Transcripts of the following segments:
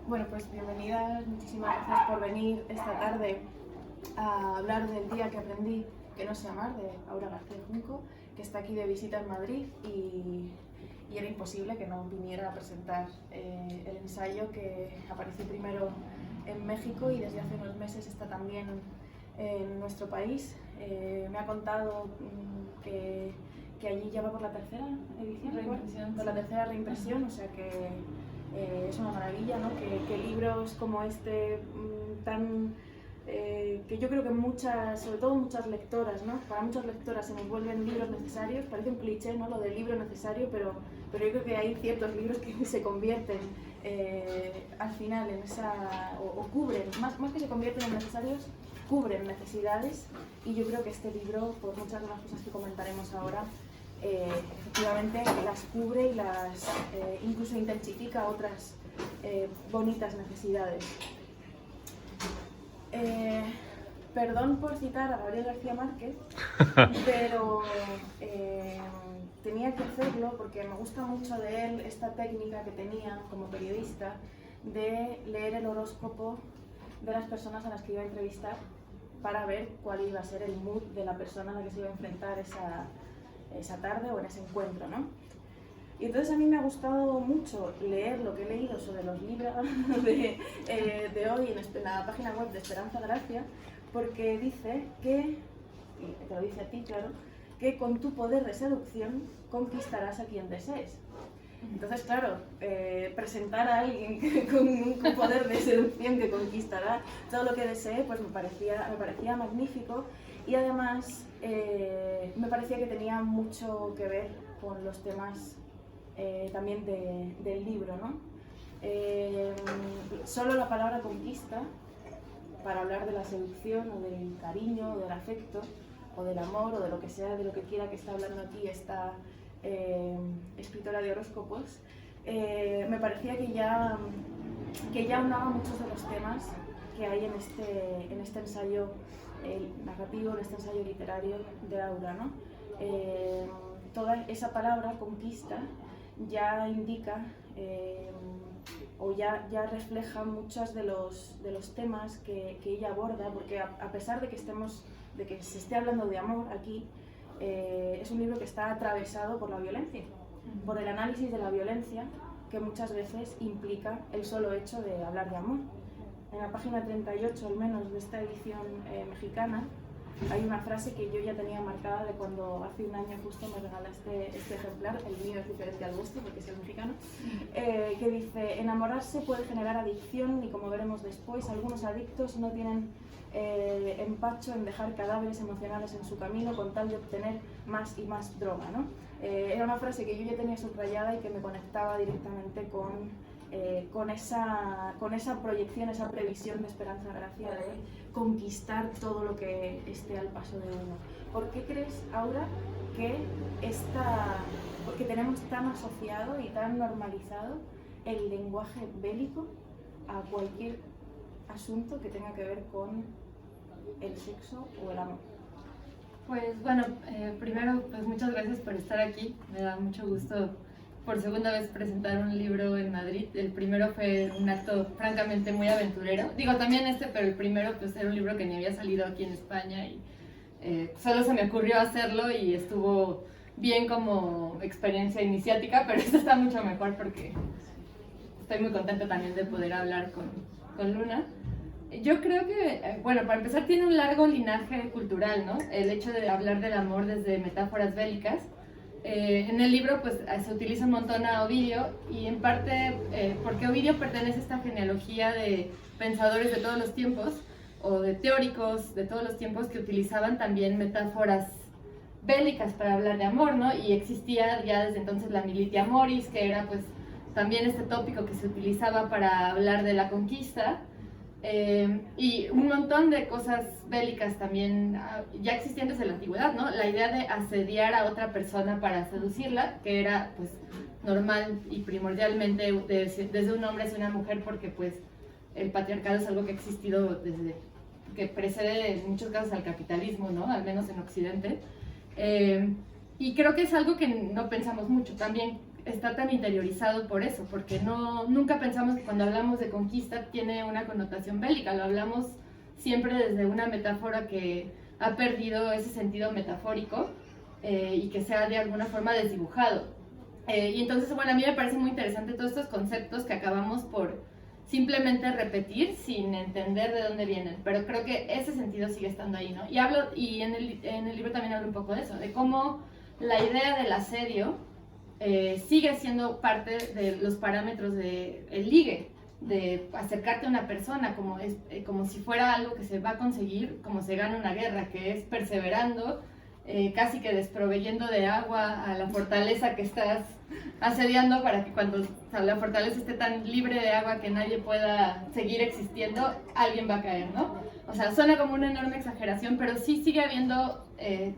Bueno, pues bienvenidas, muchísimas gracias por venir esta tarde a hablar del día que aprendí que no sé amar, de Aura García Junco, que está aquí de visita en Madrid y era imposible que no viniera a presentar el ensayo que apareció primero en México y desde hace unos meses está también en nuestro país. Me ha contado que allí ya va por la tercera edición, por la tercera reimpresión, o sea que es una maravilla, ¿no? Que libros como este que yo creo que sobre todo muchas lectoras, ¿no? Para muchas lectoras se nos vuelven libros necesarios, parece un cliché, ¿no? Lo del libro necesario, pero yo creo que hay ciertos libros que se convierten al final en o cubren, más que se convierten en necesarios, cubren necesidades, y yo creo que este libro, por muchas de las cosas que comentaremos ahora, efectivamente las cubre y las incluso intensifica otras bonitas necesidades. Perdón por citar a Gabriel García Márquez, pero tenía que hacerlo porque me gusta mucho de él esta técnica que tenía como periodista de leer el horóscopo de las personas a las que iba a entrevistar para ver cuál iba a ser el mood de la persona a la que se iba a enfrentar esa tarde o en ese encuentro, ¿no? Y entonces a mí me ha gustado mucho leer lo que he leído sobre los libros de hoy en la página web de Esperanza Gracia, porque dice que, y te lo dice a ti, claro, que con tu poder de seducción conquistarás a quien desees. Entonces, claro, presentar a alguien con un poder de seducción que conquistará todo lo que desee, pues me parecía magnífico, y además me parecía que tenía mucho que ver con los temas también del libro, ¿no? Solo la palabra conquista, para hablar de la seducción o del cariño o del afecto o del amor o de lo que sea, de lo que quiera que está hablando aquí esta escritora de horóscopos, me parecía que ya unaba muchos de los temas que hay en este ensayo narrativo, en este ensayo literario de Aura, ¿no? Toda esa palabra, conquista, ya indica o ya refleja muchos de los temas que ella aborda, porque a pesar de que se esté hablando de amor aquí, es un libro que está atravesado por la violencia, por el análisis de la violencia que muchas veces implica el solo hecho de hablar de amor. En la página 38, al menos, de esta edición mexicana, hay una frase que yo ya tenía marcada de cuando hace un año justo me regalaste este ejemplar, el mío es diferente al vuestro porque es el mexicano, que dice: enamorarse puede generar adicción y, como veremos después, algunos adictos no tienen empacho en dejar cadáveres emocionales en su camino con tal de obtener más y más droga, ¿no? Era una frase que yo ya tenía subrayada y que me conectaba directamente con esa proyección, esa previsión de Esperanza Gracia de conquistar todo lo que esté al paso de uno. ¿Por qué crees, Aura, porque tenemos tan asociado y tan normalizado el lenguaje bélico a cualquier asunto que tenga que ver con el sexo o el amor? Pues bueno, primero pues muchas gracias por estar aquí, me da mucho gusto por segunda vez presentar un libro en Madrid. El primero fue un acto francamente muy aventurero, digo también pero el primero pues era un libro que ni había salido aquí en España y solo se me ocurrió hacerlo y estuvo bien como experiencia iniciática, pero esto está mucho mejor porque estoy muy contenta también de poder hablar con Luna. Yo creo que, bueno, para empezar tiene un largo linaje cultural, ¿no? El hecho de hablar del amor desde metáforas bélicas. En el libro pues se utiliza un montón a Ovidio y en parte porque Ovidio pertenece a esta genealogía de pensadores de todos los tiempos o de teóricos de todos los tiempos que utilizaban también metáforas bélicas para hablar de amor, ¿no? Y existía ya desde entonces la militia moris, que era pues también este tópico que se utilizaba para hablar de la conquista. Y un montón de cosas bélicas también ya existían desde la antigüedad, ¿no? La idea de asediar a otra persona para seducirla, que era pues normal y primordialmente desde un hombre hacia una mujer, porque pues el patriarcado es algo que ha existido desde que precede en muchos casos al capitalismo, ¿no? Al menos en Occidente. Y creo que es algo que no pensamos mucho. También está tan interiorizado por eso, porque nunca pensamos que cuando hablamos de conquista tiene una connotación bélica, lo hablamos siempre desde una metáfora que ha perdido ese sentido metafórico y que se ha de alguna forma desdibujado. Y entonces, bueno, a mí me parece muy interesante todos estos conceptos que acabamos por simplemente repetir sin entender de dónde vienen, pero creo que ese sentido sigue estando ahí, ¿no? Y en el libro también hablo un poco de eso, de cómo la idea del asedio sigue siendo parte de los parámetros del ligue, de acercarte a una persona como si fuera algo que se va a conseguir, como se gana una guerra, que es perseverando, casi que desproveyendo de agua a la fortaleza que estás asediando para que cuando la fortaleza esté tan libre de agua que nadie pueda seguir existiendo, alguien va a caer, ¿no? O sea, suena como una enorme exageración, pero sí sigue habiendo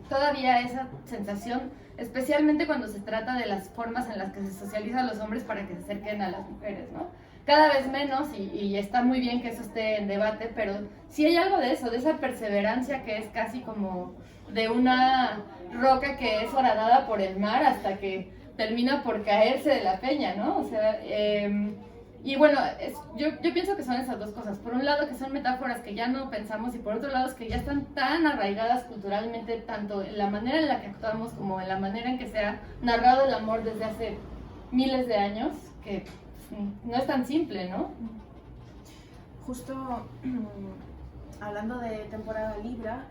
todavía esa sensación, especialmente cuando se trata de las formas en las que se socializan a los hombres para que se acerquen a las mujeres, ¿no? Cada vez menos, y está muy bien que eso esté en debate, pero sí hay algo de eso, de esa perseverancia que es casi como de una roca que es horadada por el mar hasta que termina por caerse de la peña, ¿no? O sea, y bueno, yo pienso que son esas dos cosas. Por un lado que son metáforas que ya no pensamos y por otro lado es que ya están tan arraigadas culturalmente, tanto en la manera en la que actuamos como en la manera en que se ha narrado el amor desde hace miles de años, que no es tan simple, ¿no? Justo hablando de temporada Libra,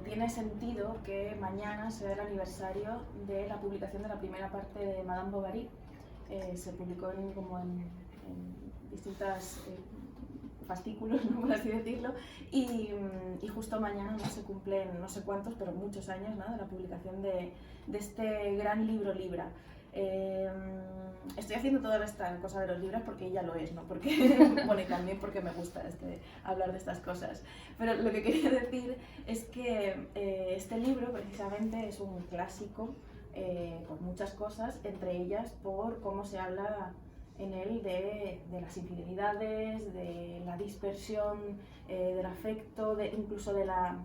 tiene sentido que mañana sea el aniversario de la publicación de la primera parte de Madame Bovary. Se publicó en distintos fascículos, ¿no? Por así decirlo, y justo mañana no se cumplen no sé cuántos, pero muchos años, ¿no? De la publicación de este gran libro Libra. Estoy haciendo toda esta cosa de los libros porque ella lo es, ¿no? Porque, bueno, y también porque me gusta hablar de estas cosas. Pero lo que quería decir es que este libro precisamente es un clásico por muchas cosas, entre ellas por cómo se habla en él de las infidelidades, de la dispersión del afecto, incluso de la,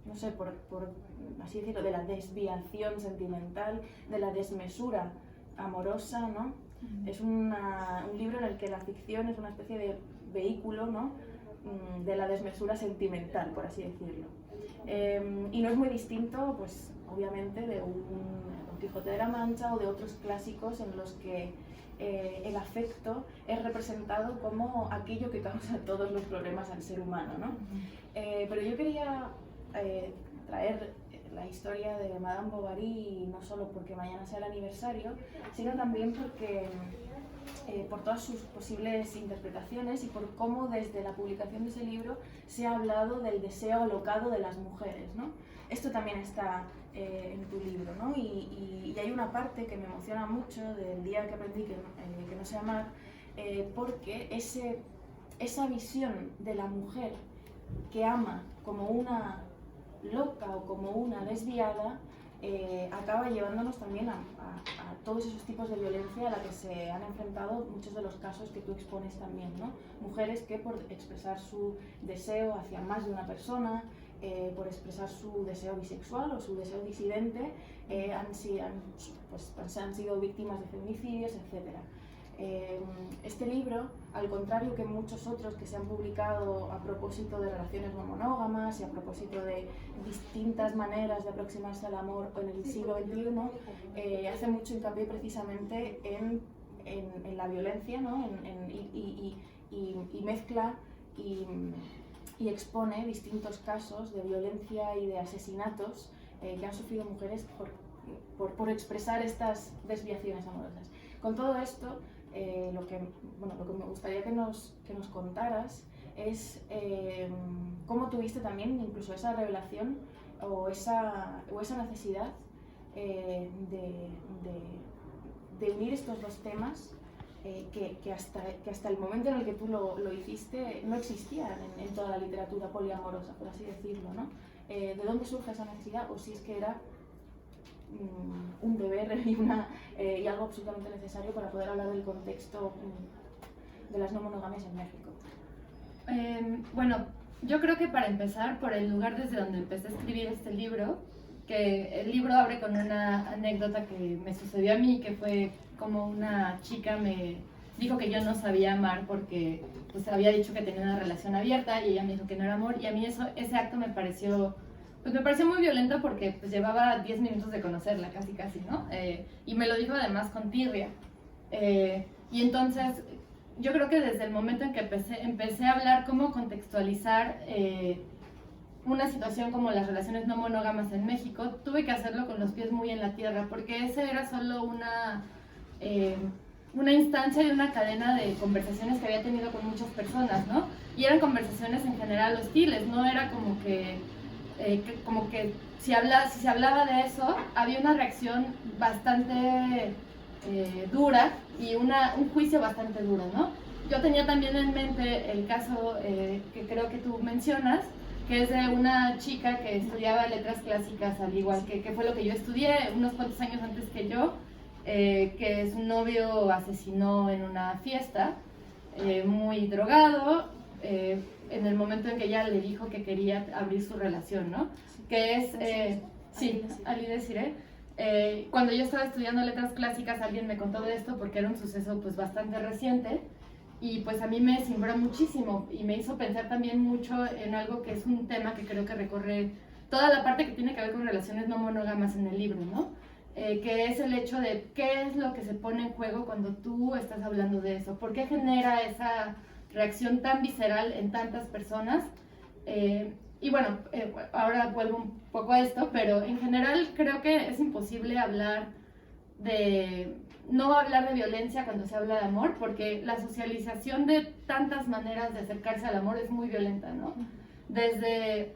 no sé, por así decirlo, de la desviación sentimental, de la desmesura amorosa, ¿no? Es un libro en el que la ficción es una especie de vehículo, ¿no? De la desmesura sentimental, por así decirlo. Y no es muy distinto, pues, obviamente, de un Don Quijote de la Mancha o de otros clásicos en los que el afecto es representado como aquello que causa todos los problemas al ser humano, ¿no? Pero yo quería traer la historia de Madame Bovary no solo porque mañana sea el aniversario, sino también porque por todas sus posibles interpretaciones y por cómo desde la publicación de ese libro se ha hablado del deseo alocado de las mujeres, ¿no? Esto también está en tu libro, ¿no? Y hay una parte que me emociona mucho del día que aprendí que no sé amar, porque esa visión de la mujer que ama como una loca o como una desviada acaba llevándonos también a todos esos tipos de violencia a la que se han enfrentado muchos de los casos que tú expones también, ¿no? Mujeres que por expresar su deseo hacia más de una persona, por expresar su deseo bisexual o su deseo disidente, han sido víctimas de feminicidios, etc. Este libro, al contrario que muchos otros que se han publicado a propósito de relaciones no monógamas y a propósito de distintas maneras de aproximarse al amor en el siglo XXI, hace mucho hincapié precisamente en la violencia, ¿no? Y mezcla y expone distintos casos de violencia y de asesinatos que han sufrido mujeres por expresar estas desviaciones amorosas. Con todo esto, lo que me gustaría que nos contaras es cómo tuviste también incluso esa revelación o esa necesidad de unir estos dos temas que hasta el momento en el que tú lo hiciste no existían en toda la literatura poliamorosa, por así decirlo, ¿no? ¿De dónde surge esa necesidad o si es que era un deber y algo absolutamente necesario para poder hablar del contexto de las no monogamias en México? Bueno, yo creo que para empezar, por el lugar desde donde empecé a escribir este libro, que el libro abre con una anécdota que me sucedió a mí, que fue como una chica me dijo que yo no sabía amar porque pues había dicho que tenía una relación abierta y ella me dijo que no era amor, y a mí ese acto me pareció muy violento porque pues llevaba 10 minutos de conocerla, casi, ¿no? Y me lo dijo además con tirria. Y entonces yo creo que desde el momento en que empecé a hablar cómo contextualizar una situación como las relaciones no monógamas en México, tuve que hacerlo con los pies muy en la tierra, porque ese era solo una instancia de una cadena de conversaciones que había tenido con muchas personas, ¿no? Y eran conversaciones en general hostiles, no era como que si se hablaba de eso, había una reacción bastante dura y un juicio bastante duro, ¿no? Yo tenía también en mente el caso que creo que tú mencionas, que es de una chica que estudiaba letras clásicas, al igual que fue lo que yo estudié unos cuantos años antes que yo, que su novio asesinó en una fiesta, muy drogado, en el momento en que ella le dijo que quería abrir su relación, ¿no? Que es, sí, Ali Desiree. Cuando yo estaba estudiando letras clásicas, alguien me contó de esto porque era un suceso pues bastante reciente, y pues a mí me cimbró muchísimo y me hizo pensar también mucho en algo que es un tema que creo que recorre toda la parte que tiene que ver con relaciones no monógamas en el libro, ¿no? Que es el hecho de qué es lo que se pone en juego cuando tú estás hablando de eso, por qué genera esa reacción tan visceral en tantas personas. Y bueno, ahora vuelvo un poco a esto, pero en general creo que es imposible no hablar de violencia cuando se habla de amor, porque la socialización de tantas maneras de acercarse al amor es muy violenta, ¿no? Desde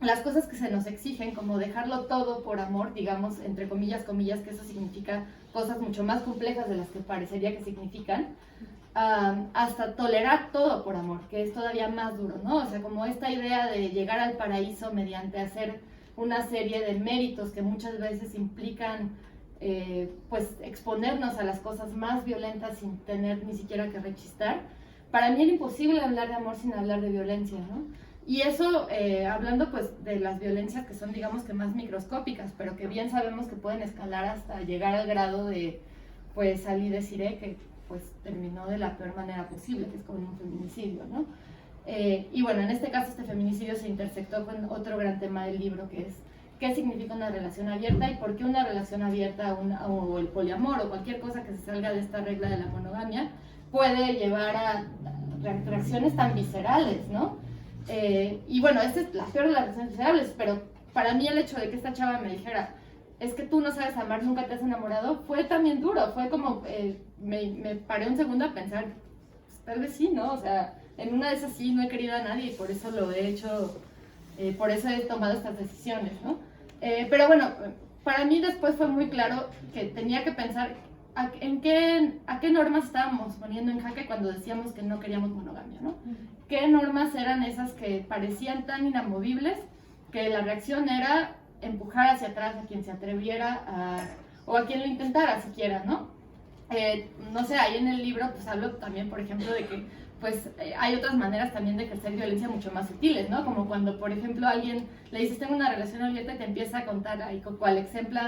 las cosas que se nos exigen, como dejarlo todo por amor, digamos, entre comillas, que eso significa cosas mucho más complejas de las que parecería que significan, hasta tolerar todo por amor, que es todavía más duro, ¿no? O sea, como esta idea de llegar al paraíso mediante hacer una serie de méritos que muchas veces implican pues exponernos a las cosas más violentas sin tener ni siquiera que rechistar. Para mí era imposible hablar de amor sin hablar de violencia, ¿no? Y eso, hablando pues de las violencias que son digamos que más microscópicas, pero que bien sabemos que pueden escalar hasta llegar al grado de, pues Ali Desiree, que pues terminó de la peor manera posible, que es con un feminicidio, ¿no? Y bueno, en este caso este feminicidio se intersectó con otro gran tema del libro, que es qué significa una relación abierta y por qué una relación abierta o el poliamor o cualquier cosa que se salga de esta regla de la monogamia puede llevar a reacciones tan viscerales, ¿no? Y bueno, esta es la peor de las reacciones viscerales, pero para mí el hecho de que esta chava me dijera es que tú no sabes amar, nunca te has enamorado, fue también duro, fue como, me paré un segundo a pensar, pues, tal vez sí, ¿no? O sea, en una de esas sí no he querido a nadie y por eso lo he hecho, por eso he tomado estas decisiones, ¿no? Pero bueno, para mí después fue muy claro que tenía que pensar a qué normas estábamos poniendo en jaque cuando decíamos que no queríamos monogamia, ¿no? ¿Qué normas eran esas que parecían tan inamovibles que la reacción era empujar hacia atrás a quien se atreviera o a quien lo intentara siquiera, ¿no? No sé, ahí en el libro pues hablo también, por ejemplo, de que pues hay otras maneras también de ejercer violencia mucho más sutiles, ¿no? Como cuando, por ejemplo, a alguien le dices tengo una relación abierta y te empieza a contar ahí cual ejemplo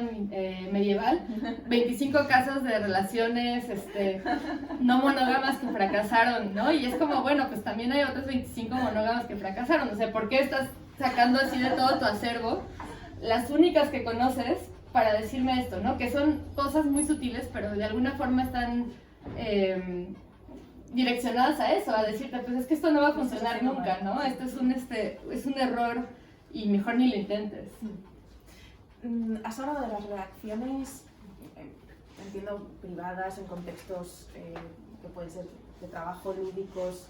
medieval, 25 casos de relaciones no monógamas que fracasaron, ¿no? Y es como, bueno, pues también hay otras 25 monógamas que fracasaron, o sea, ¿por qué estás sacando así de todo tu acervo las únicas que conoces para decirme esto, ¿no? Que son cosas muy sutiles, pero de alguna forma están direccionadas a eso, a decirte, pues es que esto no va a funcionar nunca, ¿no? Esto es un error y mejor ni lo intentes. Has hablado de las reacciones, entiendo, privadas, en contextos que pueden ser de trabajo, lúdicos.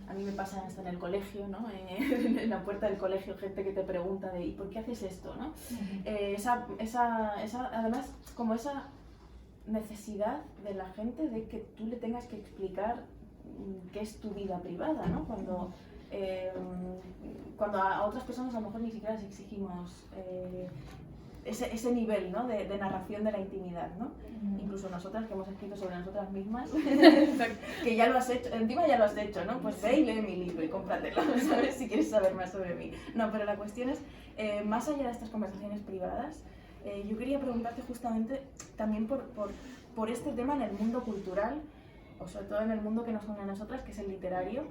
A mí me pasa esto en el colegio, ¿no? En la puerta del colegio, gente que te pregunta de ¿y por qué haces esto? ¿No? Además, como esa necesidad de la gente de que tú le tengas que explicar qué es tu vida privada, ¿no? Cuando a otras personas a lo mejor ni siquiera les exigimos ese nivel, ¿no? de narración de la intimidad, ¿no? Incluso nosotras que hemos escrito sobre nosotras mismas, que ya lo has hecho, encima ya lo has hecho, ¿no? Pues ve y lee mi libro y cómpratelo, ¿sabes? Si quieres saber más sobre mí. No, pero la cuestión es, más allá de estas conversaciones privadas, yo quería preguntarte justamente también por este tema en el mundo cultural, o sobre todo en el mundo que nos une a nosotras, que es el literario.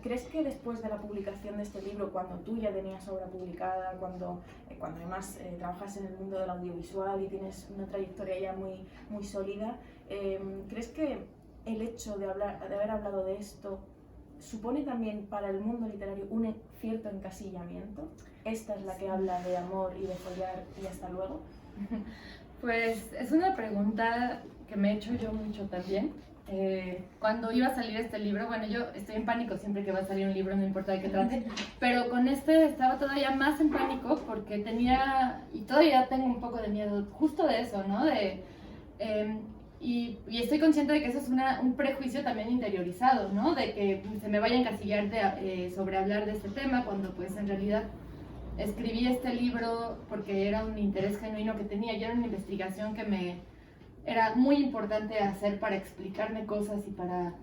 ¿Crees que después de la publicación de este libro, cuando tú ya tenías obra publicada, cuando además trabajas en el mundo del audiovisual y tienes una trayectoria ya muy, muy sólida, ¿crees que el hecho de haber hablado de esto supone también para el mundo literario un cierto encasillamiento? ¿Esta es la que habla de amor y de follar y hasta luego? Pues es una pregunta que me he hecho yo mucho también. Cuando iba a salir este libro, bueno, yo estoy en pánico siempre que va a salir un libro, no importa de qué trate, pero con este estaba todavía más en pánico porque tenía, y todavía tengo un poco de miedo justo de eso, ¿no? Y estoy consciente de que eso es un prejuicio también interiorizado, ¿no? De que se me vaya a encasillar sobre hablar de este tema, cuando pues en realidad escribí este libro porque era un interés genuino que tenía, y era una investigación que era muy importante hacer para explicarme cosas y para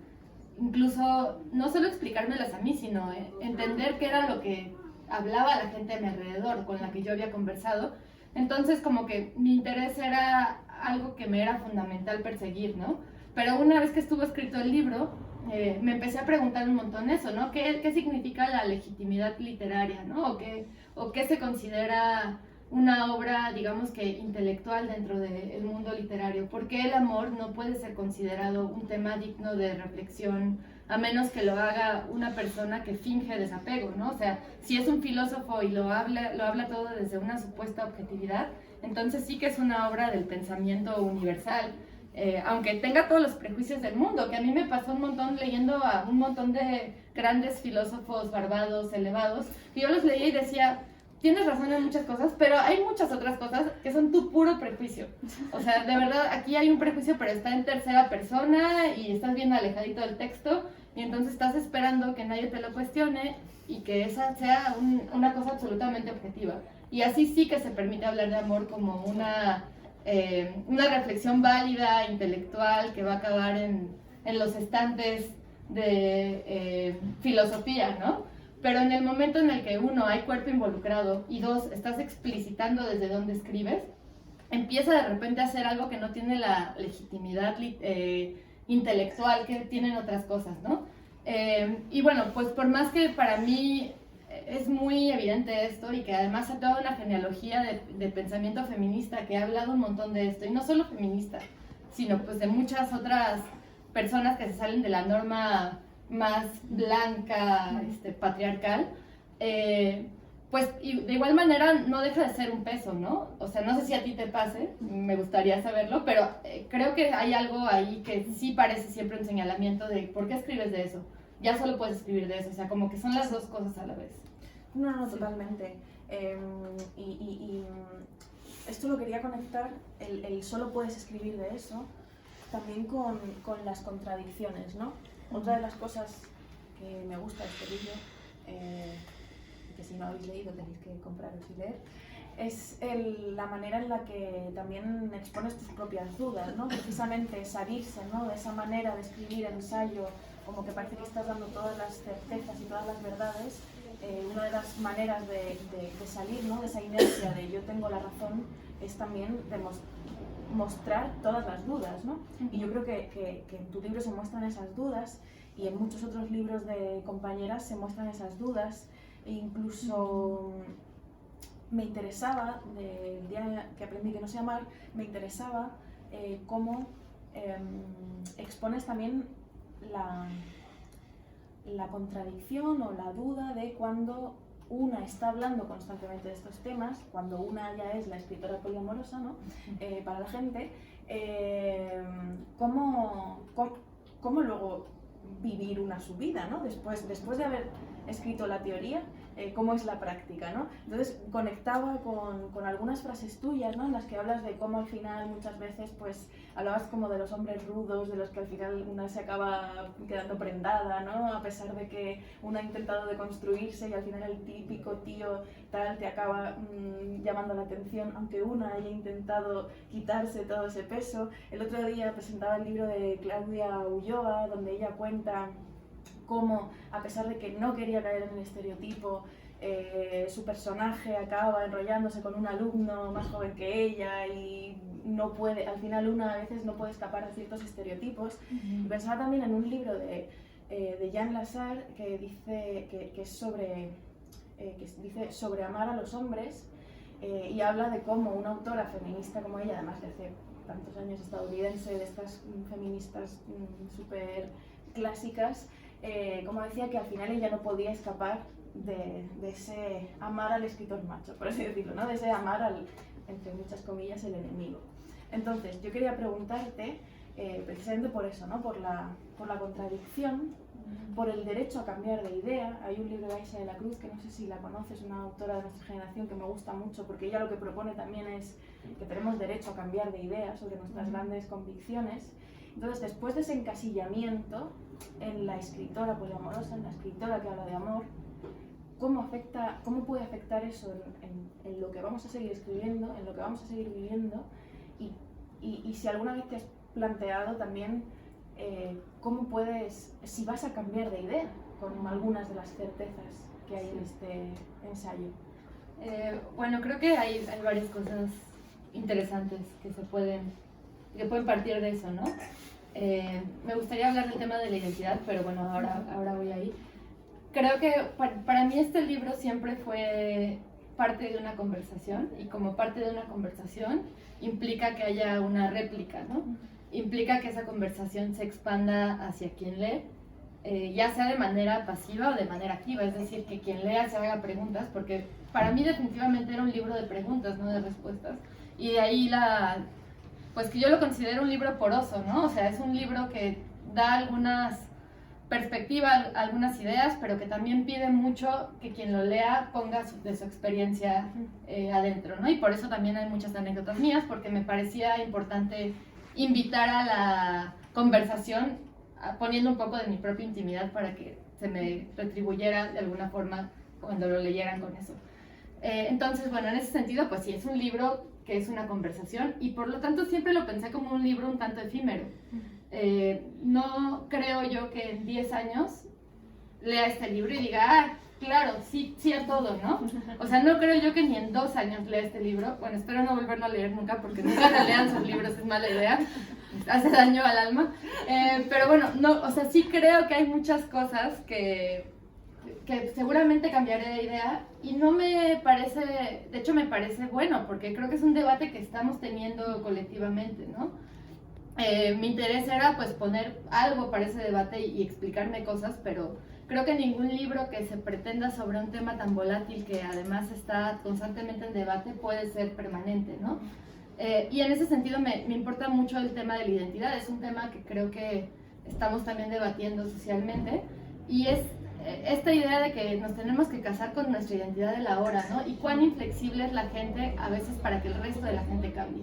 incluso no solo explicármelas a mí, sino entender qué era lo que hablaba la gente a mi alrededor con la que yo había conversado. Entonces como que mi interés era algo que me era fundamental perseguir, ¿no? Pero una vez que estuvo escrito el libro, me empecé a preguntar un montón eso, ¿no? ¿Qué significa la legitimidad literaria, ¿no? ¿O qué se considera una obra, digamos que intelectual dentro del mundo literario? ¿Por qué el amor no puede ser considerado un tema digno de reflexión a menos que lo haga una persona que finge desapego, ¿no? O sea, si es un filósofo y lo habla todo desde una supuesta objetividad, entonces sí que es una obra del pensamiento universal. Aunque tenga todos los prejuicios del mundo, que a mí me pasó un montón leyendo a un montón de grandes filósofos barbados, elevados, que yo los leía y decía, tienes razón en muchas cosas, pero hay muchas otras cosas que son tu puro prejuicio. O sea, de verdad, aquí hay un prejuicio, pero está en tercera persona y estás bien alejadito del texto, y entonces estás esperando que nadie te lo cuestione y que esa sea una cosa absolutamente objetiva. Y así sí que se permite hablar de amor como una reflexión válida, intelectual, que va a acabar en los estantes de filosofía, ¿no? Pero en el momento en el que uno, hay cuerpo involucrado, y dos, estás explicitando desde dónde escribes, empieza de repente a hacer algo que no tiene la legitimidad intelectual que tienen otras cosas, ¿no? Y bueno, pues por más que para mí es muy evidente esto, y que además ha toda una genealogía de pensamiento feminista que ha hablado un montón de esto, y no solo feminista, sino pues de muchas otras personas que se salen de la norma más blanca, patriarcal, pues y de igual manera no deja de ser un peso, ¿no? O sea, no sé si a ti te pase, me gustaría saberlo, pero creo que hay algo ahí que sí parece siempre un señalamiento de ¿por qué escribes de eso? Ya solo puedes escribir de eso, o sea, como que son las dos cosas a la vez. No, totalmente. Esto lo quería conectar, el solo puedes escribir de eso, también con las contradicciones, ¿no? Otra de las cosas que me gusta de este libro, que si no habéis leído tenéis que compraros y leer, es la manera en la que también expones tus propias dudas, ¿no? Precisamente salirse, ¿no? De esa manera de escribir ensayo, como que parece que estás dando todas las certezas y todas las verdades. Una de las maneras de salir, ¿no? De esa inercia de yo tengo la razón es también mostrar todas las dudas, ¿no? Y yo creo que en tu libro se muestran esas dudas, y en muchos otros libros de compañeras se muestran esas dudas, e incluso me interesaba, del día que aprendí que no sé amar, me interesaba cómo expones también la contradicción o la duda de cuando una está hablando constantemente de estos temas, cuando una ya es la escritora poliamorosa, ¿no? Para la gente, ¿cómo luego vivir una su vida, ¿no? Después de haber escrito la teoría, cómo es la práctica, ¿no? Entonces conectaba con algunas frases tuyas, ¿no? En las que hablas de cómo al final muchas veces pues hablabas como de los hombres rudos, de los que al final una se acaba quedando prendada, ¿no? A pesar de que una ha intentado deconstruirse y al final el típico tío tal te acaba llamando la atención, aunque una haya intentado quitarse todo ese peso. El otro día presentaba el libro de Claudia Ulloa, donde ella cuenta cómo, a pesar de que no quería caer en el estereotipo, su personaje acaba enrollándose con un alumno más joven que ella y no puede, al final una a veces no puede escapar de ciertos estereotipos. Y pensaba también en un libro de Jean Lassalle que dice que es sobre, dice sobre amar a los hombres, y habla de cómo una autora feminista como ella, además de hace tantos años estadounidense, de estas feministas súper clásicas, como decía que al final ella no podía escapar de ese amar al escritor macho, por así decirlo, ¿no? De ese amar al, entre muchas comillas, el enemigo. Entonces, yo quería preguntarte, precisamente por eso, ¿no? Por la contradicción, por el derecho a cambiar de idea. Hay un libro de Aisha de la Cruz, que no sé si la conoces, una autora de nuestra generación que me gusta mucho, porque ella lo que propone también es que tenemos derecho a cambiar de idea sobre nuestras grandes convicciones. Entonces, después de ese encasillamiento en la escritora poliamorosa, en la escritora que habla de amor, ¿cómo puede afectar eso en lo que vamos a seguir escribiendo, en lo que vamos a seguir viviendo? Y si alguna vez te has planteado también cómo puedes, si vas a cambiar de idea con algunas de las certezas que hay en este ensayo. Bueno, creo que hay varias cosas interesantes que pueden partir de eso, ¿no? Me gustaría hablar del tema de la identidad, pero bueno, ahora voy ahí. Creo que para mí este libro siempre fue parte de una conversación, y como parte de una conversación implica que haya una réplica, ¿no? Implica que esa conversación se expanda hacia quien lee, ya sea de manera pasiva o de manera activa, es decir, que quien lea se haga preguntas, porque para mí definitivamente era un libro de preguntas, no de respuestas, y de ahí pues que yo lo considero un libro poroso, ¿no? O sea, es un libro que da algunas perspectivas, algunas ideas, pero que también pide mucho que quien lo lea ponga de su experiencia adentro, ¿no? Y por eso también hay muchas anécdotas mías, porque me parecía importante invitar a la conversación poniendo un poco de mi propia intimidad para que se me retribuyera de alguna forma cuando lo leyeran con eso. Entonces, bueno, en ese sentido, pues sí, es un libro que es una conversación, y por lo tanto siempre lo pensé como un libro un tanto efímero. No creo yo que en 10 años lea este libro y diga, claro, sí a todo, ¿no? O sea, no creo yo que ni en 2 años lea este libro. Bueno, espero no volverlo a leer nunca, porque nunca lean sus libros, es mala idea, hace daño al alma. Pero bueno, no, o sea, sí creo que hay muchas cosas que seguramente cambiaré de idea, y no me parece, de hecho me parece bueno, porque creo que es un debate que estamos teniendo colectivamente, ¿no? Mi interés era pues poner algo para ese debate y explicarme cosas, pero creo que ningún libro que se pretenda sobre un tema tan volátil, que además está constantemente en debate, puede ser permanente, ¿no? Y en ese sentido me importa mucho el tema de la identidad. Es un tema que creo que estamos también debatiendo socialmente, y es esta idea de que nos tenemos que casar con nuestra identidad de la hora, ¿no? Y cuán inflexible es la gente a veces para que el resto de la gente cambie.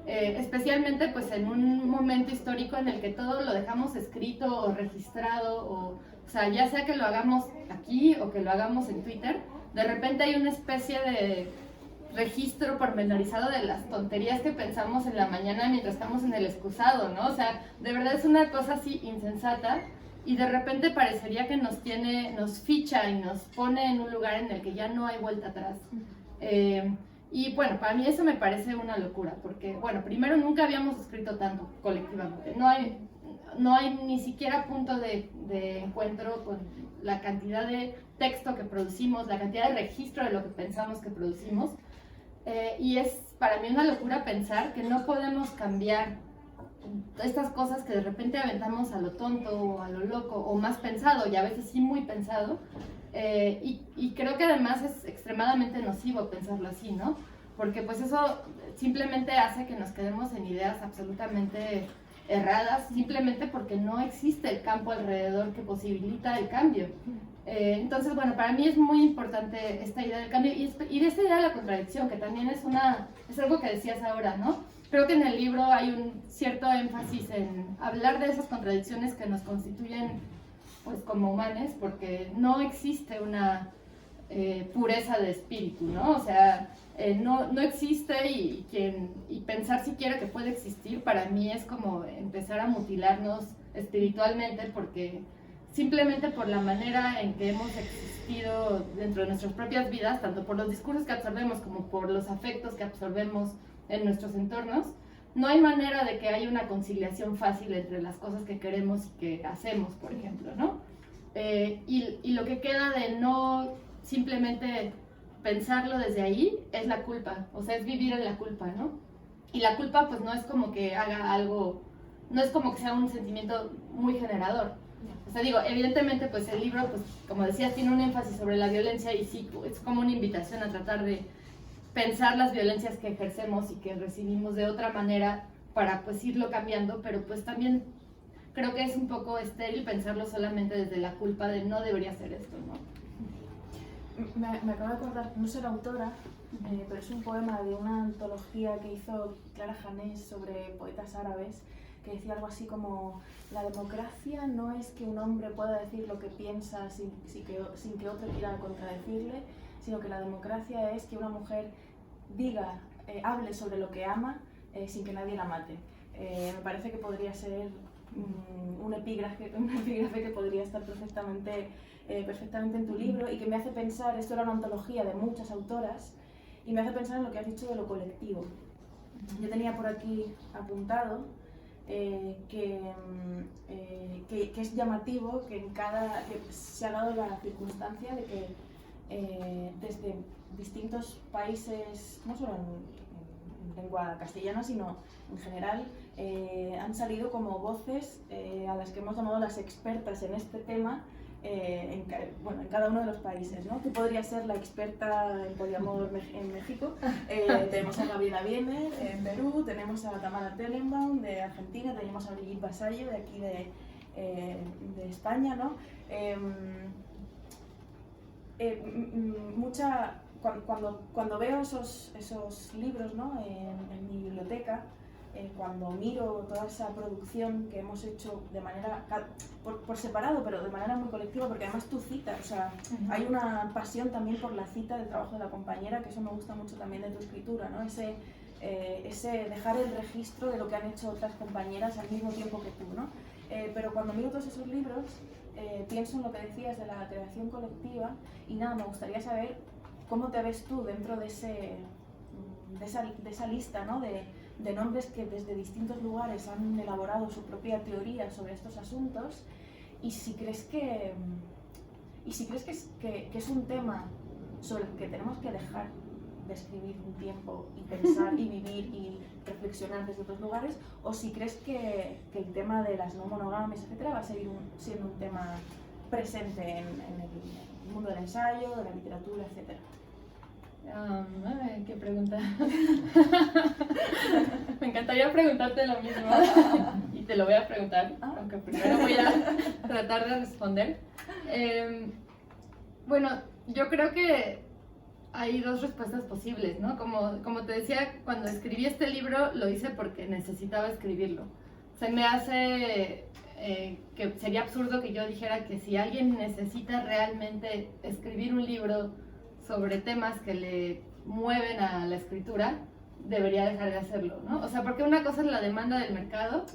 Especialmente pues en un momento histórico en el que todo lo dejamos escrito o registrado, o sea, ya sea que lo hagamos aquí o que lo hagamos en Twitter, de repente hay una especie de registro pormenorizado de las tonterías que pensamos en la mañana mientras estamos en el excusado, ¿no? O sea, de verdad es una cosa así insensata, y de repente parecería que nos ficha y nos pone en un lugar en el que ya no hay vuelta atrás. Y bueno, para mí eso me parece una locura, porque, bueno, primero nunca habíamos escrito tanto colectivamente. No hay ni siquiera punto de encuentro con la cantidad de texto que producimos, la cantidad de registro de lo que pensamos que producimos. Y es para mí una locura pensar que no podemos cambiar estas cosas que de repente aventamos a lo tonto o a lo loco, o más pensado, y a veces sí muy pensado. Y creo que además es extremadamente nocivo pensarlo así, ¿no? Porque pues eso simplemente hace que nos quedemos en ideas absolutamente erradas, simplemente porque no existe el campo alrededor que posibilita el cambio. Entonces, bueno, para mí es muy importante esta idea del cambio y de esta idea de la contradicción, que también es algo que decías ahora, ¿no? Creo que en el libro hay un cierto énfasis en hablar de esas contradicciones que nos constituyen, pues, como humanos, porque no existe una pureza de espíritu, ¿no? O sea, no existe y pensar siquiera que puede existir, para mí es como empezar a mutilarnos espiritualmente, porque simplemente por la manera en que hemos existido dentro de nuestras propias vidas, tanto por los discursos que absorbemos como por los afectos que absorbemos en nuestros entornos, no hay manera de que haya una conciliación fácil entre las cosas que queremos y que hacemos, por ejemplo, ¿no? Y lo que queda de no simplemente pensarlo desde ahí es la culpa, o sea, es vivir en la culpa, ¿no? Y la culpa pues no es como que haga algo, no es como que sea un sentimiento muy generador. O sea, digo, evidentemente pues el libro, pues como decías, tiene un énfasis sobre la violencia y sí, es como una invitación a tratar de pensar las violencias que ejercemos y que recibimos de otra manera para pues irlo cambiando, pero pues también creo que es un poco estéril pensarlo solamente desde la culpa de no debería ser esto, ¿no? Me acabo de acordar, no soy la autora, pero es un poema de una antología que hizo Clara Janés sobre poetas árabes, que decía algo así como: la democracia no es que un hombre pueda decir lo que piensa sin que otro quiera contradecirle, sino que la democracia es que una mujer diga, hable sobre lo que ama sin que nadie la mate. Me parece que podría ser un epígrafe que podría estar perfectamente en tu libro, y que me hace pensar, esto era una antología de muchas autoras, y me hace pensar en lo que has dicho de lo colectivo. Yo tenía por aquí apuntado que es llamativo que se ha dado la circunstancia de que desde distintos países, no solo en lengua castellana, sino en general, han salido como voces a las que hemos llamado las expertas en este tema, en cada uno de los países, ¿no? Tú podrías ser la experta en poliamor en México, tenemos a Gabriela Biener en Perú, tenemos a Tamara Tellenbaum de Argentina, tenemos a Brigitte Vasallo de aquí de España, ¿no? Cuando veo esos libros, ¿no? en mi biblioteca, cuando miro toda esa producción que hemos hecho de manera por separado, pero de manera muy colectiva, porque además tú citas, o sea, hay una pasión también por la cita del trabajo de la compañera, que eso me gusta mucho también de tu escritura, ¿no? Ese dejar el registro de lo que han hecho otras compañeras al mismo tiempo que tú, ¿no? Pero cuando miro todos esos libros, pienso en lo que decías de la creación colectiva, y nada, me gustaría saber cómo te ves tú dentro de esa lista, ¿no? de nombres que desde distintos lugares han elaborado su propia teoría sobre estos asuntos, y si crees que es un tema sobre el que tenemos que dejar de escribir un tiempo y pensar y vivir y reflexionar desde otros lugares, o si crees que el tema de las no monogamias, etcétera, va a seguir siendo un tema presente en el mundo del ensayo, de la literatura, etcétera. ¿Qué pregunta? Me encantaría preguntarte lo mismo y te lo voy a preguntar, aunque primero voy a tratar de responder. Bueno, yo creo que hay dos respuestas posibles, ¿no? Como te decía, cuando escribí este libro lo hice porque necesitaba escribirlo. Se me hace que sería absurdo que yo dijera que si alguien necesita realmente escribir un libro sobre temas que le mueven a la escritura, debería dejar de hacerlo, ¿no? O sea, porque una cosa es la demanda del mercado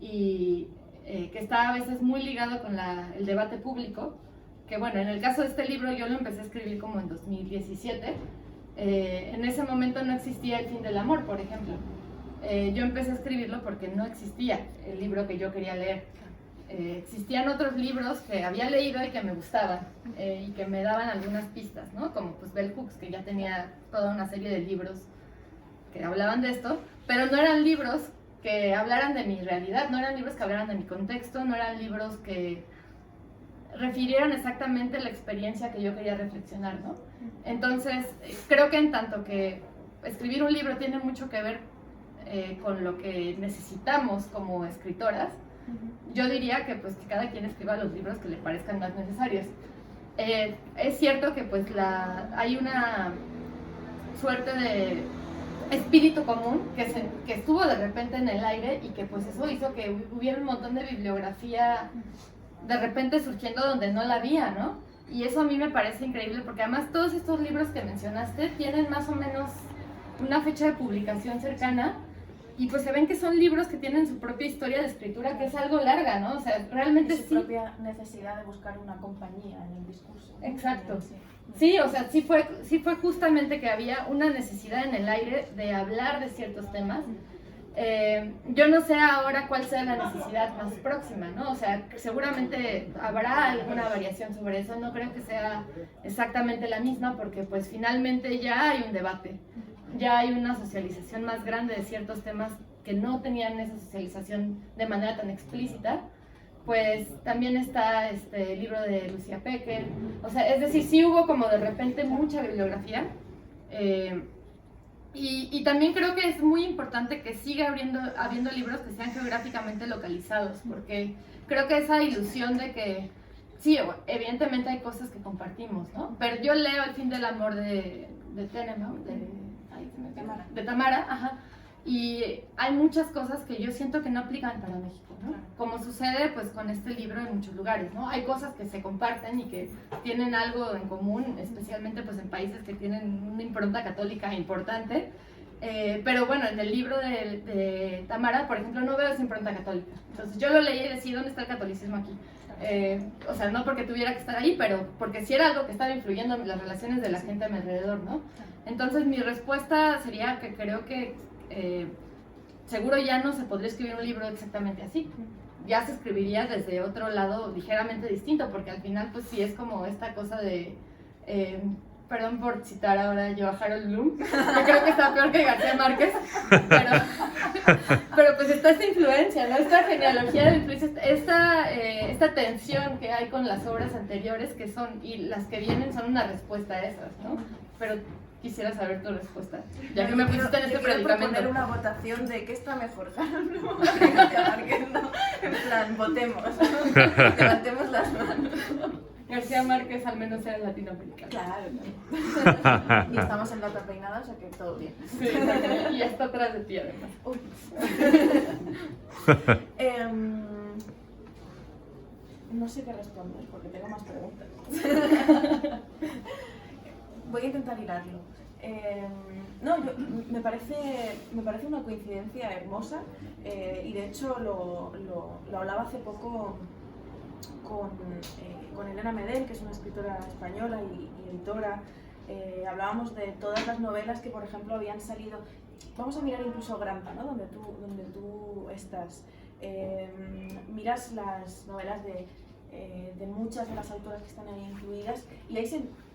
y que está a veces muy ligado con el debate público, que bueno, en el caso de este libro yo lo empecé a escribir como en 2017, en ese momento no existía El fin del amor, por ejemplo. Yo empecé a escribirlo porque no existía el libro que yo quería leer. Existían otros libros que había leído y que me gustaban y que me daban algunas pistas, ¿no? Como pues Bell Hooks, que ya tenía toda una serie de libros que hablaban de esto, pero no eran libros que hablaran de mi realidad, no eran libros que hablaran de mi contexto, no eran libros que refirieran exactamente la experiencia que yo quería reflexionar, ¿no? Entonces, creo que en tanto que escribir un libro tiene mucho que ver con lo que necesitamos como escritoras, yo diría que pues que cada quien escriba los libros que le parezcan más necesarios. es cierto que pues hay una suerte de espíritu común que estuvo de repente en el aire y que pues eso hizo que hubiera un montón de bibliografía de repente surgiendo donde no la había, ¿no? Y eso a mí me parece increíble porque además todos estos libros que mencionaste tienen más o menos una fecha de publicación cercana y pues se ven que son libros que tienen su propia historia de escritura que es algo larga, ¿no? O sea, realmente y su propia necesidad de buscar una compañía en el discurso, ¿no? Exacto. Sí, o sea, sí fue justamente que había una necesidad en el aire de hablar de ciertos temas. Yo no sé ahora cuál sea la necesidad más próxima, ¿no? O sea, seguramente habrá alguna variación sobre eso, no creo que sea exactamente la misma porque pues finalmente ya hay un debate, ya hay una socialización más grande de ciertos temas que no tenían esa socialización de manera tan explícita. Pues también está el libro de Lucia Pecker, o sea, es decir, sí hubo como de repente mucha bibliografía. Y también creo que es muy importante que siga habiendo libros que sean geográficamente localizados, porque creo que esa ilusión de que, sí, evidentemente hay cosas que compartimos, ¿no? Pero yo leo El fin del amor de Tenenbaum, de Tamara, ajá, y hay muchas cosas que yo siento que no aplican para México, ¿no? Como sucede pues con este libro en muchos lugares, ¿no? Hay cosas que se comparten y que tienen algo en común, especialmente pues en países que tienen una impronta católica importante, pero bueno, en el libro de Tamara, por ejemplo, no veo esa impronta católica. Entonces yo lo leí y decía, ¿dónde está el catolicismo aquí? O sea, no porque tuviera que estar ahí, pero porque sí era algo que estaba influyendo en las relaciones de la gente a mi alrededor, ¿no? Entonces mi respuesta sería que creo que seguro ya no se podría escribir un libro exactamente así. Ya se escribiría desde otro lado ligeramente distinto, porque al final pues sí es como esta cosa de... perdón por citar ahora yo a Harold Bloom, yo creo que está peor que García Márquez, pero pues está esta influencia, ¿no? Esta genealogía de influencia, esta tensión que hay con las obras anteriores que son, y las que vienen son una respuesta a esas, ¿no? Pero quisiera saber tu respuesta, ya que me pusiste en este predicamento. Quiero proponer una votación de qué está mejor, Harold Bloom o García Márquez, ¿no? En plan, votemos, levantemos las manos. García Márquez al menos era latinoamericano. Claro. Y estamos en la otra peinada, o sea que todo bien. Sí, y está atrás de ti además. Uy. No sé qué responder porque tengo más preguntas. Voy a intentar hilarlo. Me parece una coincidencia hermosa y de hecho lo hablaba hace poco con Elena Medel, que es una escritora española y editora. Hablábamos de todas las novelas que, por ejemplo, habían salido. Vamos a mirar incluso Grampa, ¿no? donde tú estás. Miras las novelas de muchas de las autoras que están ahí incluidas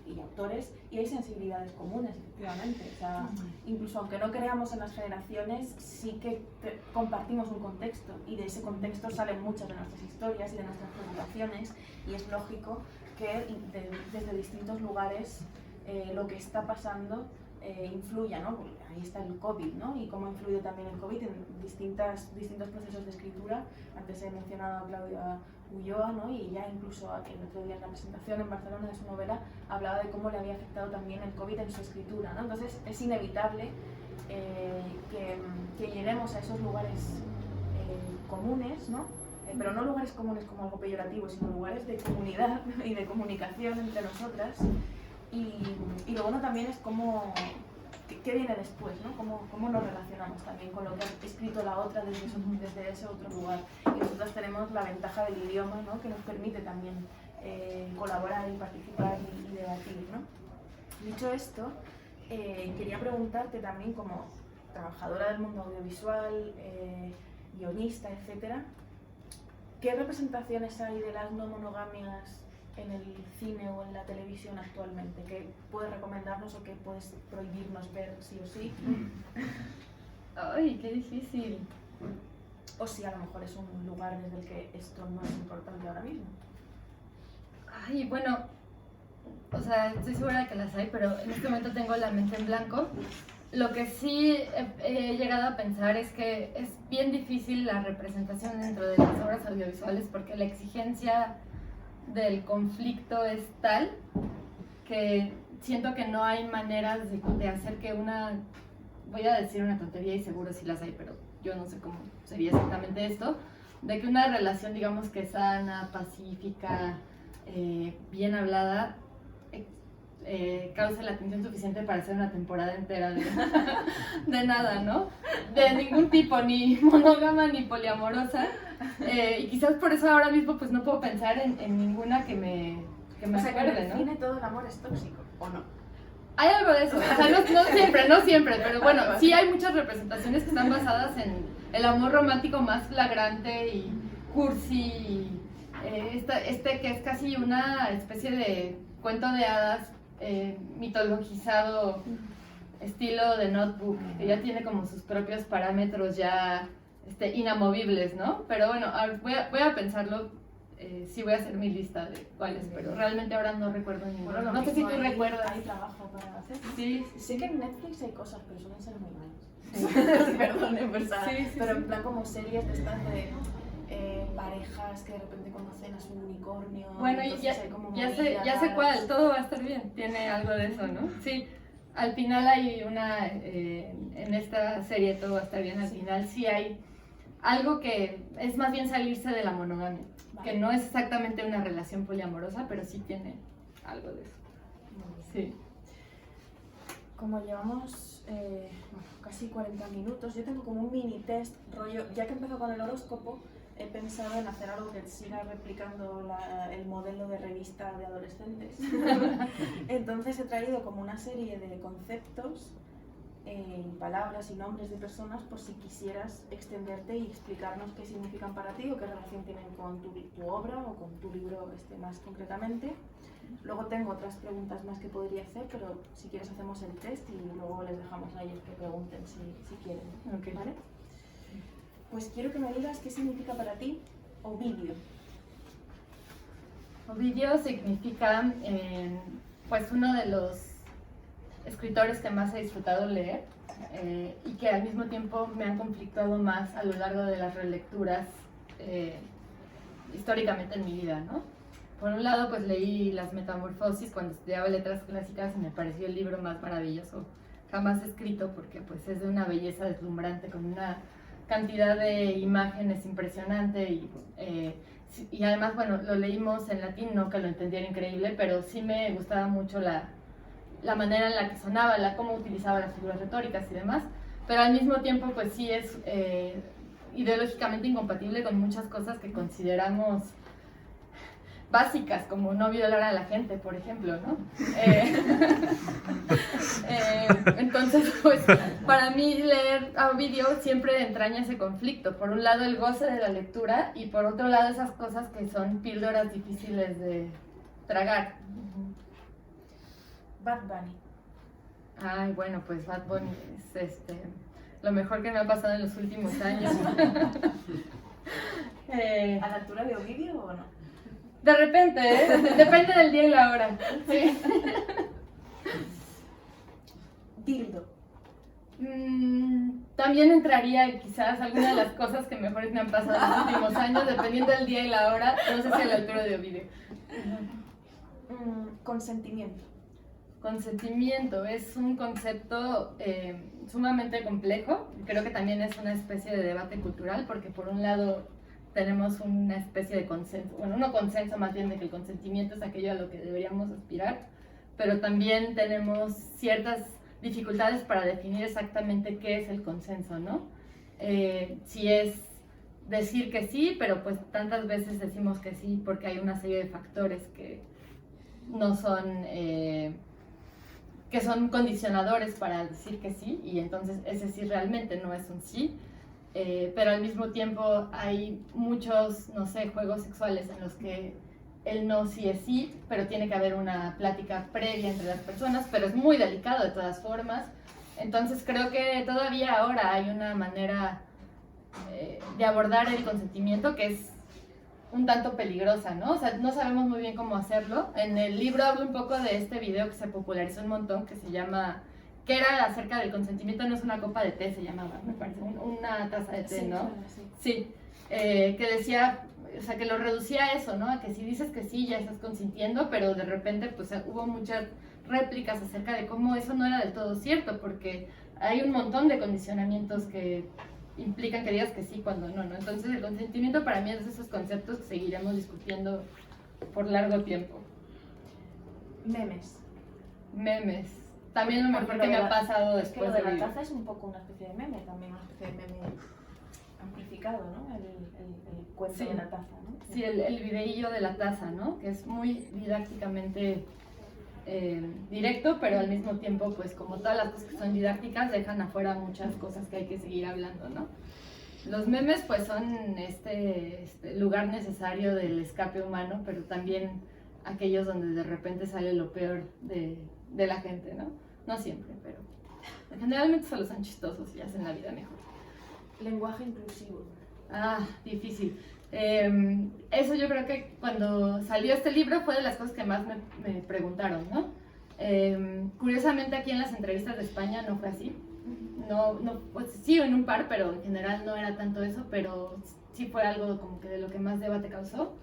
y autores, y hay sensibilidades comunes, efectivamente. O sea, incluso aunque no creamos en las generaciones, sí que compartimos un contexto, y de ese contexto salen muchas de nuestras historias y de nuestras preocupaciones, y es lógico que desde distintos lugares lo que está pasando influya, ¿no? Porque ahí está el COVID, ¿no? Y cómo ha influido también el COVID en distintos procesos de escritura. Antes he mencionado a Claudia Ulloa, ¿no? Y ya incluso el otro día en la presentación en Barcelona de su novela hablaba de cómo le había afectado también el COVID en su escritura, ¿no? Entonces es inevitable que lleguemos a esos lugares comunes, ¿no? Pero no lugares comunes como algo peyorativo, sino lugares de comunidad y de comunicación entre nosotras. Y lo bueno también es qué viene después, ¿no? Cómo nos relacionamos también con lo que ha escrito la otra desde ese otro lugar. Y nosotras tenemos la ventaja del idioma, ¿no? Que nos permite también colaborar y participar y debatir, ¿no? Dicho esto, quería preguntarte también, como trabajadora del mundo audiovisual, guionista, etcétera, ¿qué representaciones hay de las no monogamias en el cine o en la televisión actualmente? ¿Qué puedes recomendarnos o qué puedes prohibirnos ver sí o sí? Ay, qué difícil. O si a lo mejor es un lugar desde el que esto no es importante ahora mismo. Ay, bueno, o sea, estoy segura de que las hay, pero en este momento tengo la mente en blanco. Lo que sí he llegado a pensar es que es bien difícil la representación dentro de las obras audiovisuales porque la exigencia del conflicto es tal que siento que no hay maneras de hacer que una, voy a decir una tontería y seguro sí las hay, pero yo no sé cómo sería exactamente esto, de que una relación, digamos que sana, pacífica, bien hablada, cause la atención suficiente para hacer una temporada entera de nada, ¿no? De ningún tipo, ni monógama ni poliamorosa. Y quizás por eso ahora mismo pues no puedo pensar en ninguna que me O sea, que en acuerde, el ¿no? cine todo el amor es tóxico, ¿o no? Hay algo de eso, o sea, no siempre, pero bueno, sí hay muchas representaciones que están basadas en el amor romántico más flagrante y cursi, y, que es casi una especie de cuento de hadas mitologizado, estilo de Notebook, que ya tiene como sus propios parámetros ya inamovibles, ¿no? Pero bueno, voy a pensarlo. Sí, voy a hacer mi lista de cuáles, pero realmente ahora no recuerdo ninguna. Bueno, No sé si tú recuerdas. Hay trabajo para hacer. Sí, Sé que en Netflix hay cosas, pero suelen ser muy malas. sí. Perdón, en verdad. Sí, pero sí. en plan como series de estas de parejas que de repente conocen a su unicornio. Bueno, entonces hay como ya movidas sé cuál, raras. todo va a estar bien, tiene algo de eso, ¿no? Sí, al final hay una, en esta serie todo va a estar bien, al final sí hay algo que es más bien salirse de la monogamia, Vale. que no es exactamente una relación poliamorosa, pero sí tiene algo de eso. Sí. Como llevamos casi 40 minutos, yo tengo como un mini test, rollo, ya que empezó con el horóscopo, he pensado en hacer algo que siga replicando el modelo de revista de adolescentes. Entonces he traído como una serie de conceptos, palabras y nombres de personas por si quisieras extenderte y explicarnos qué significan para ti o qué relación tienen con tu obra o con tu libro más concretamente. Luego tengo otras preguntas más que podría hacer, pero si quieres hacemos el test y luego les dejamos a ellos que pregunten si quieren. Okay. ¿Vale? Pues quiero que me digas qué significa para ti Ovidio. Ovidio significa pues uno de los escritores que más he disfrutado leer y que al mismo tiempo me han conflictuado más a lo largo de las relecturas históricamente en mi vida, ¿no? Por un lado, pues leí Las Metamorfosis cuando estudiaba letras clásicas y me pareció el libro más maravilloso jamás escrito porque pues es de una belleza deslumbrante con una cantidad de imágenes impresionante y además, bueno, lo leímos en latín, no que lo entendiera increíble, pero sí me gustaba mucho la manera en la que sonaba, cómo utilizaba las figuras retóricas y demás, pero al mismo tiempo pues sí es ideológicamente incompatible con muchas cosas que consideramos básicas, como no violar a la gente, por ejemplo, ¿no? Entonces, pues, para mí leer a Ovidio siempre entraña ese conflicto. Por un lado, el goce de la lectura y por otro lado, esas cosas que son píldoras difíciles de tragar. Bad Bunny. Ay, bueno, pues Bad Bunny es lo mejor que me ha pasado en los últimos años. ¿A la altura de Ovidio o no? De repente, depende del día y la hora. Sí. Dildo. También entraría quizás alguna de las cosas que mejores me han pasado en los últimos años, dependiendo del día y la hora, no sé si a la altura de Ovidio. Consentimiento. Consentimiento es un concepto sumamente complejo, creo que también es una especie de debate cultural, porque por un lado tenemos una especie de consenso, bueno, no consenso más bien de que el consentimiento es aquello a lo que deberíamos aspirar, pero también tenemos ciertas dificultades para definir exactamente qué es el consenso, ¿no? Si es decir que sí, pero pues tantas veces decimos que sí porque hay una serie de factores que no son, que son condicionadores para decir que sí, y entonces ese sí realmente no es un sí. Pero al mismo tiempo hay muchos, no sé, juegos sexuales en los que el no sí es sí, pero tiene que haber una plática previa entre las personas, pero es muy delicado de todas formas. Entonces creo que todavía ahora hay una manera de abordar el consentimiento que es un tanto peligrosa, ¿no? O sea, no sabemos muy bien cómo hacerlo. En el libro hablo un poco de este video que se popularizó un montón, que se llama... que era acerca del consentimiento, no es una copa de té, se llamaba, me parece, una taza de té, Sí, ¿no? claro, sí. Sí, que decía, o sea, que lo reducía a eso, ¿no? A que si dices que sí, ya estás consintiendo, pero de repente pues hubo muchas réplicas acerca de cómo eso no era del todo cierto, porque hay un montón de condicionamientos que implican que digas que sí cuando no, ¿no? Entonces el consentimiento para mí es de esos conceptos que seguiremos discutiendo por largo tiempo. Memes. Memes. También lo mejor Porque que lo me de ha pasado Es que después lo de de la vivir. taza es un poco una especie de meme también, una especie de meme amplificado, ¿no? El cuento Sí. de la taza, ¿no? Sí, el videillo de la taza, ¿no? Que es muy didácticamente directo, pero al mismo tiempo, pues como todas las cosas que son didácticas, dejan afuera muchas cosas que hay que seguir hablando, ¿no? Los memes, pues son este lugar necesario del escape humano, pero también aquellos donde de repente sale lo peor de la gente, ¿no? No siempre, pero generalmente solo son chistosos y hacen la vida mejor. Lenguaje inclusivo. Ah, difícil. Eso yo creo que cuando salió este libro fue de las cosas que más me preguntaron, ¿no? Curiosamente aquí en las entrevistas de España no fue así. No, pues sí en un par, pero en general no era tanto eso, pero sí fue algo como que de lo que más debate causó.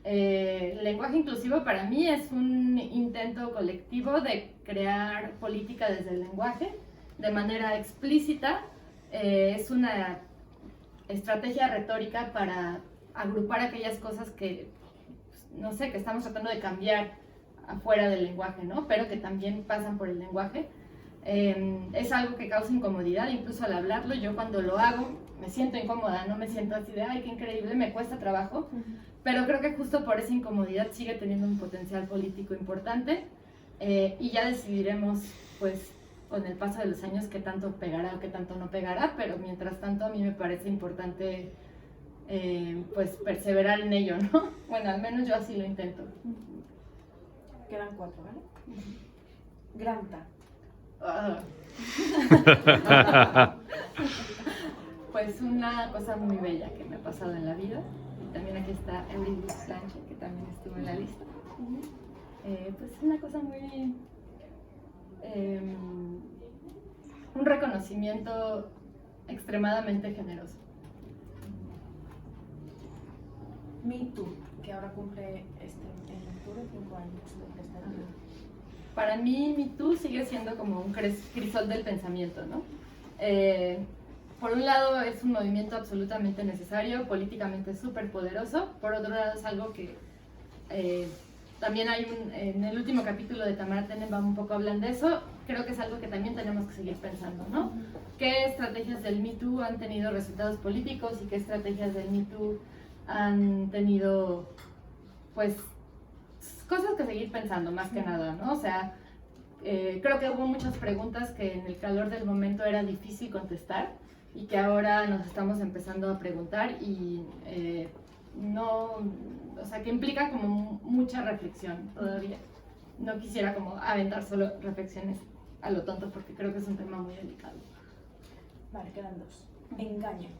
El lenguaje inclusivo para mí es un intento colectivo de crear política desde el lenguaje de manera explícita. Es una estrategia retórica para agrupar aquellas cosas que, no sé, que estamos tratando de cambiar afuera del lenguaje, ¿no? Pero que también pasan por el lenguaje. Es algo que causa incomodidad, incluso al hablarlo. Yo cuando lo hago me siento incómoda, no me siento así de, ay, qué increíble, me cuesta trabajo. Pero creo que justo por esa incomodidad sigue teniendo un potencial político importante y ya decidiremos, pues, con el paso de los años qué tanto pegará o qué tanto no pegará, pero mientras tanto a mí me parece importante pues perseverar en ello, ¿no? Bueno, al menos yo así lo intento. Quedan 4, ¿vale? Granta. Pues una cosa muy bella que me ha pasado en la vida. Y también aquí está Eurydice Blanche, que también estuvo en la lista. Pues una cosa muy... un reconocimiento extremadamente generoso. Me Too, que ahora cumple en octubre 5 años de esta vida. Para mí, Me Too sigue siendo como un crisol del pensamiento, ¿no? Por un lado es un movimiento absolutamente necesario, políticamente súper poderoso. Por otro lado es algo que también hay en el último capítulo de Tamara Tenenbaum un poco hablan de eso. Creo que es algo que también tenemos que seguir pensando, ¿no? ¿Qué estrategias del Me Too han tenido resultados políticos y qué estrategias del Me Too han tenido, pues, cosas que seguir pensando más que nada, ¿no? O sea, creo que hubo muchas preguntas que en el calor del momento era difícil contestar y que ahora nos estamos empezando a preguntar y no, o sea, que implica como mucha reflexión todavía. No quisiera como aventar solo reflexiones a lo tonto porque creo que es un tema muy delicado. Vale, quedan 2. Engaño.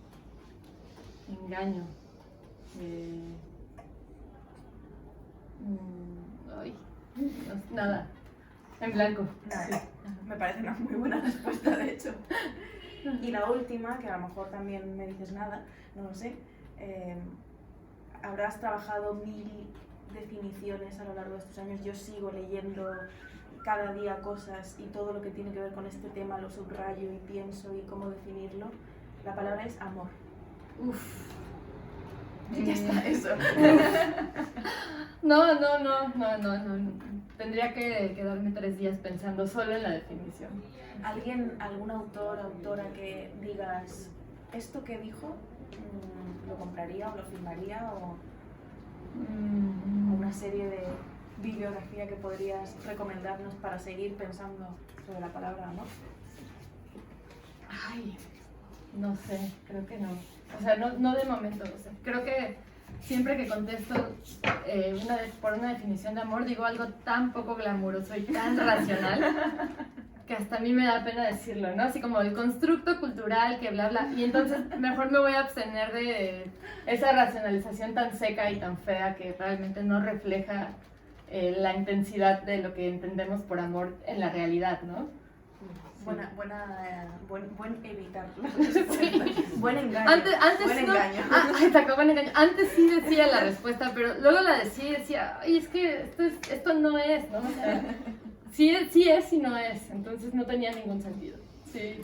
Engaño. Ay, no, nada. En blanco. Nada, me parece una muy buena respuesta, de hecho. Y la última, que a lo mejor también me dices nada, no lo sé. Habrás trabajado 1000 definiciones a lo largo de estos años. Yo sigo leyendo cada día cosas y todo lo que tiene que ver con este tema lo subrayo y pienso y cómo definirlo. La palabra es amor. Uf. Ya está, eso. No. Tendría que quedarme 3 días pensando solo en la definición. ¿Algún autor, autora que digas esto que dijo lo compraría o lo firmaría o una serie de bibliografía que podrías recomendarnos para seguir pensando sobre la palabra amor? Ay, no sé, creo que no. O sea, no de momento. O sea, creo que siempre que contesto por una definición de amor, digo algo tan poco glamuroso y tan racional que hasta a mí me da pena decirlo, ¿no? Así como el constructo cultural que bla, bla. Y entonces mejor me voy a abstener de esa racionalización tan seca y tan fea que realmente no refleja la intensidad de lo que entendemos por amor en la realidad, ¿no? Buen evitar. Sí. Buen engaño. Antes buen no, engaño. exacto, buen engaño. Antes sí decía la respuesta, pero luego la decía, ay, es que esto no es, ¿no? O sea, sí es y no es, entonces no tenía ningún sentido. Sí.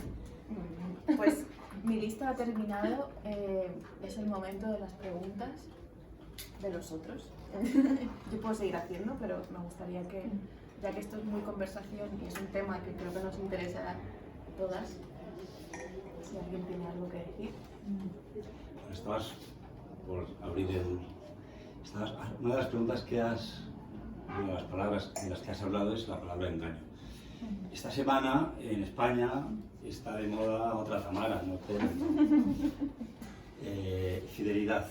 Pues mi lista ha terminado. Es el momento de las preguntas de los otros. Yo puedo seguir haciendo, pero me gustaría que, ya que esto es muy conversación y es un tema que creo que nos interesa a todas, si alguien tiene algo que decir. Estabas por abrir una de las preguntas que una de las palabras en las que has hablado es la palabra engaño. Esta semana en España está de moda otra Tamara, no todo. Fidelidad.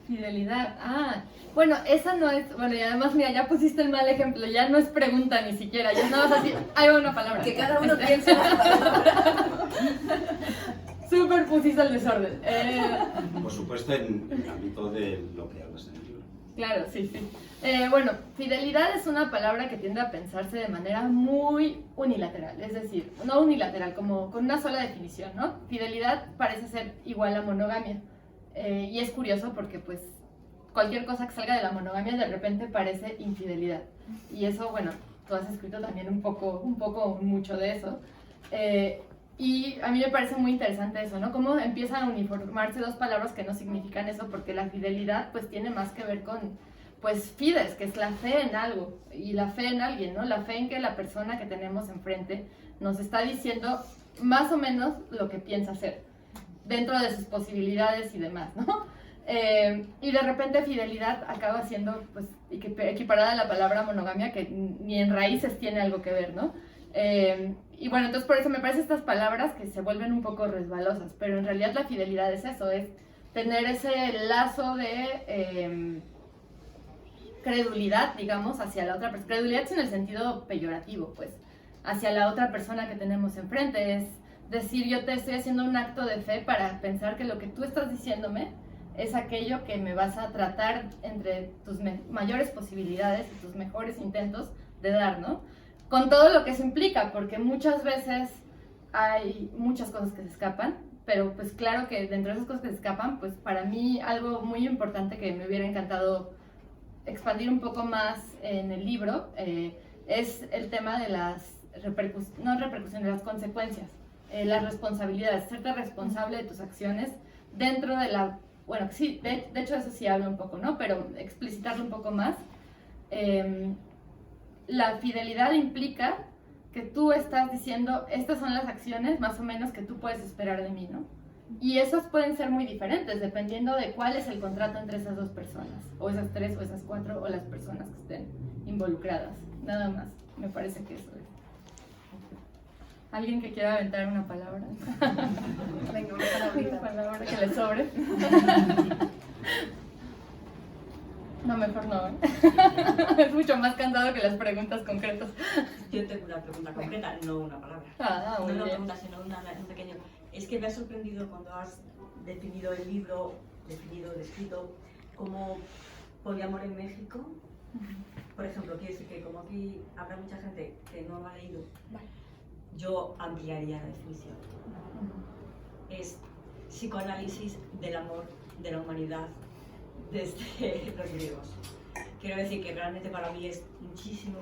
Fidelidad, bueno, esa no es, bueno, y además, mira, ya pusiste el mal ejemplo, ya no es pregunta ni siquiera, ya nada más así, hay una palabra. Que cada uno piense en la palabra. Súper pusiste el desorden. Por supuesto, en el ámbito de lo que hablas en el libro. Claro, sí. Bueno, fidelidad es una palabra que tiende a pensarse de manera muy unilateral, es decir, no unilateral, como con una sola definición, ¿no? Fidelidad parece ser igual a monogamia. Y es curioso porque pues cualquier cosa que salga de la monogamia de repente parece infidelidad. Y eso, bueno, tú has escrito también un poco mucho de eso. Y a mí me parece muy interesante eso, ¿no? Cómo empiezan a uniformarse dos palabras que no significan eso, porque la fidelidad pues tiene más que ver con, pues, fides, que es la fe en algo, y la fe en alguien, ¿no? La fe en que la persona que tenemos enfrente nos está diciendo más o menos lo que piensa hacer, dentro de sus posibilidades y demás, ¿no? Y de repente fidelidad acaba siendo, pues, equiparada a la palabra monogamia, que ni en raíces tiene algo que ver, ¿no? Y bueno, entonces por eso me parecen estas palabras que se vuelven un poco resbalosas, pero en realidad la fidelidad es eso, es tener ese lazo de credulidad, digamos, hacia la otra persona. Credulidad en el sentido peyorativo, pues, hacia la otra persona que tenemos enfrente, es decir, yo te estoy haciendo un acto de fe para pensar que lo que tú estás diciéndome es aquello que me vas a tratar entre tus mayores posibilidades y tus mejores intentos de dar, ¿no? Con todo lo que eso implica, porque muchas veces hay muchas cosas que se escapan, pero pues claro que dentro de esas cosas que se escapan, pues para mí algo muy importante que me hubiera encantado expandir un poco más en el libro es el tema de las de las consecuencias. Las responsabilidades, serte responsable de tus acciones dentro de la, bueno, sí, de hecho eso sí habla un poco, ¿no? Pero explicitarlo un poco más. La fidelidad implica que tú estás diciendo, estas son las acciones más o menos que tú puedes esperar de mí, ¿no? Y esas pueden ser muy diferentes dependiendo de cuál es el contrato entre esas dos personas, o esas tres, o esas cuatro, o las personas que estén involucradas. Nada más, me parece que eso es. ¿Alguien que quiera aventar una palabra? Venga, Una palabra que le sobre. No, mejor no. Es mucho más cansado que las preguntas concretas. Yo tengo una pregunta concreta, no una palabra. Ah, muy no una bien. pregunta, sino un pequeño. Es que me ha sorprendido cuando has definido el libro, descrito, como Poliamor en México. Por ejemplo, quiero decir que como aquí habrá mucha gente que no lo ha leído, yo ampliaría la definición. Es psicoanálisis del amor, de la humanidad, desde los griegos. Quiero decir que realmente para mí es muchísimo,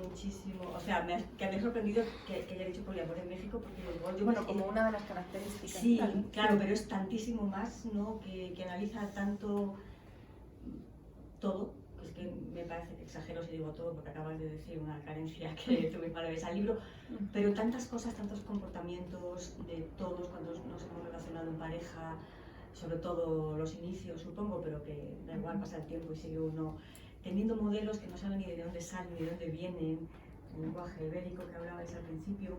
o sea, que me ha sorprendido que haya dicho poliamor en México, porque igual yo... Bueno, como una de las características. Sí, claro, pero es tantísimo más, ¿no? Que analiza tanto todo, es que me parece que exagero si digo todo, porque acabas de decir una carencia que tuve para ver ese libro, pero tantas cosas, tantos comportamientos de todos cuando nos hemos relacionado en pareja, sobre todo los inicios, supongo, pero que da igual, pasa el tiempo y sigue uno teniendo modelos que no saben ni de dónde salen ni de dónde vienen, el lenguaje bélico que hablabais al principio.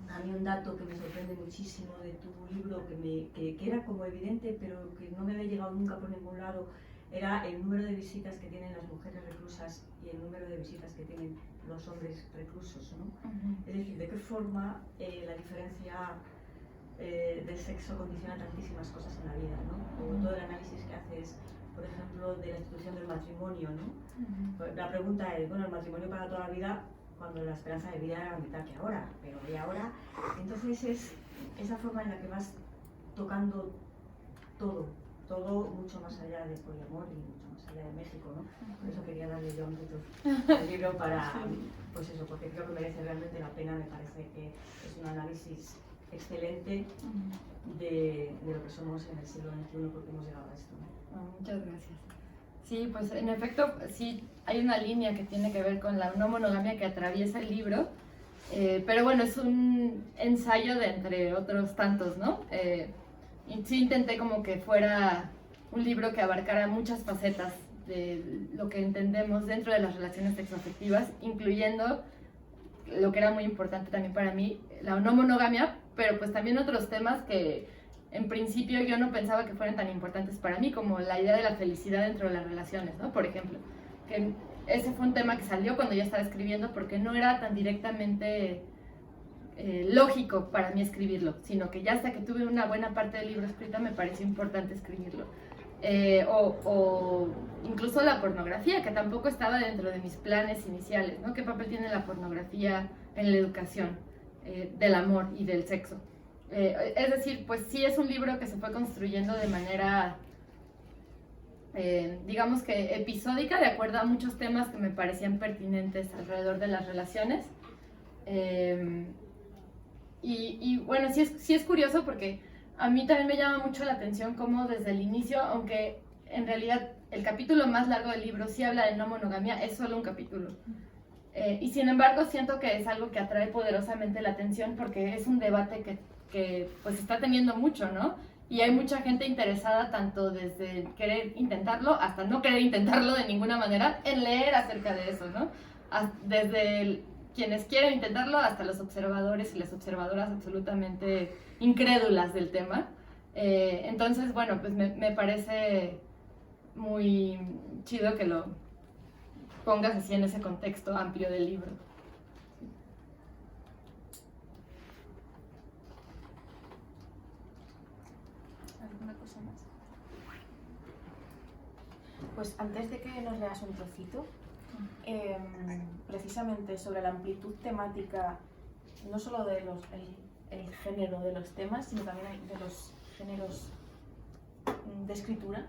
A mí un dato que me sorprende muchísimo de tu libro, que era como evidente, pero que no me había llegado nunca por ningún lado, era el número de visitas que tienen las mujeres reclusas y el número de visitas que tienen los hombres reclusos, ¿no? Es decir, de qué forma la diferencia del sexo condiciona tantísimas cosas en la vida, ¿no? O todo el análisis que haces, por ejemplo, de la institución del matrimonio, ¿no? La pregunta es, bueno, el matrimonio para toda la vida, cuando la esperanza de vida era la mitad que ahora, pero de ahora. Entonces es esa forma en la que vas tocando todo mucho más allá de poliamor y mucho más allá de México, ¿no? Por eso quería darle yo un título al libro para, pues eso, porque creo que merece realmente la pena, me parece que es un análisis excelente de lo que somos en el siglo XXI, porque hemos llegado a esto, ¿no? Muchas gracias. Sí, pues en efecto, sí, hay una línea que tiene que ver con la no monogamia que atraviesa el libro, pero bueno, es un ensayo de entre otros tantos, ¿no? Y sí intenté como que fuera un libro que abarcara muchas facetas de lo que entendemos dentro de las relaciones sexoafectivas, incluyendo lo que era muy importante también para mí, la no monogamia, pero pues también otros temas que en principio yo no pensaba que fueran tan importantes para mí, como la idea de la felicidad dentro de las relaciones, ¿no? Por ejemplo, que ese fue un tema que salió cuando ya estaba escribiendo porque no era tan directamente lógico para mí escribirlo, sino que ya hasta que tuve una buena parte del libro escrita me pareció importante escribirlo. O incluso la pornografía, que tampoco estaba dentro de mis planes iniciales, ¿no? ¿Qué papel tiene la pornografía en la educación del amor y del sexo? Es decir, pues sí es un libro que se fue construyendo de manera, digamos que episódica, de acuerdo a muchos temas que me parecían pertinentes alrededor de las relaciones. Y bueno, sí es curioso porque a mí también me llama mucho la atención cómo desde el inicio, aunque en realidad el capítulo más largo del libro sí habla de no monogamia, es solo un capítulo. Y sin embargo siento que es algo que atrae poderosamente la atención porque es un debate que pues está teniendo mucho, ¿no? Y hay mucha gente interesada tanto desde querer intentarlo hasta no querer intentarlo de ninguna manera en leer acerca de eso, ¿no? Desde quienes quieren intentarlo hasta los observadores y las observadoras absolutamente incrédulas del tema. Entonces, bueno, pues me parece muy chido que lo pongas así en ese contexto amplio del libro. ¿Alguna cosa más? Pues antes de que nos leas un trocito, precisamente sobre la amplitud temática, no solo de el género de los temas, sino también de los géneros de escritura.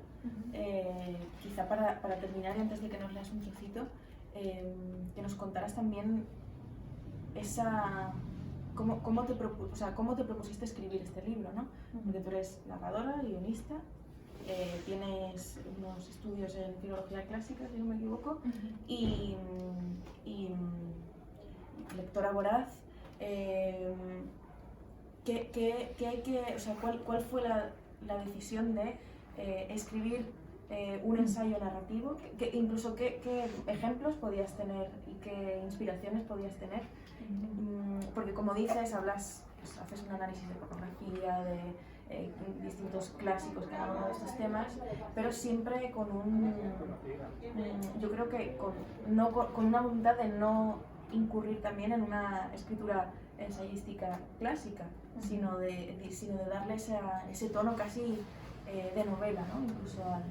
Quizá para terminar y antes de que nos leas un trocito, que nos contaras también cómo te propusiste escribir este libro, ¿no? Porque tú eres narradora, guionista, tienes unos estudios en filología clásica, si no me equivoco, y lectora voraz. ¿Cuál fue la decisión de escribir un ensayo narrativo? Incluso qué ejemplos podías tener y qué inspiraciones podías tener? Porque como dices, haces un análisis de pornografía, de distintos clásicos que han hablado de estos temas, pero siempre yo creo que con una voluntad de no incurrir también en una escritura ensayística clásica, sino de darle ese tono casi de novela, ¿no? Incluso a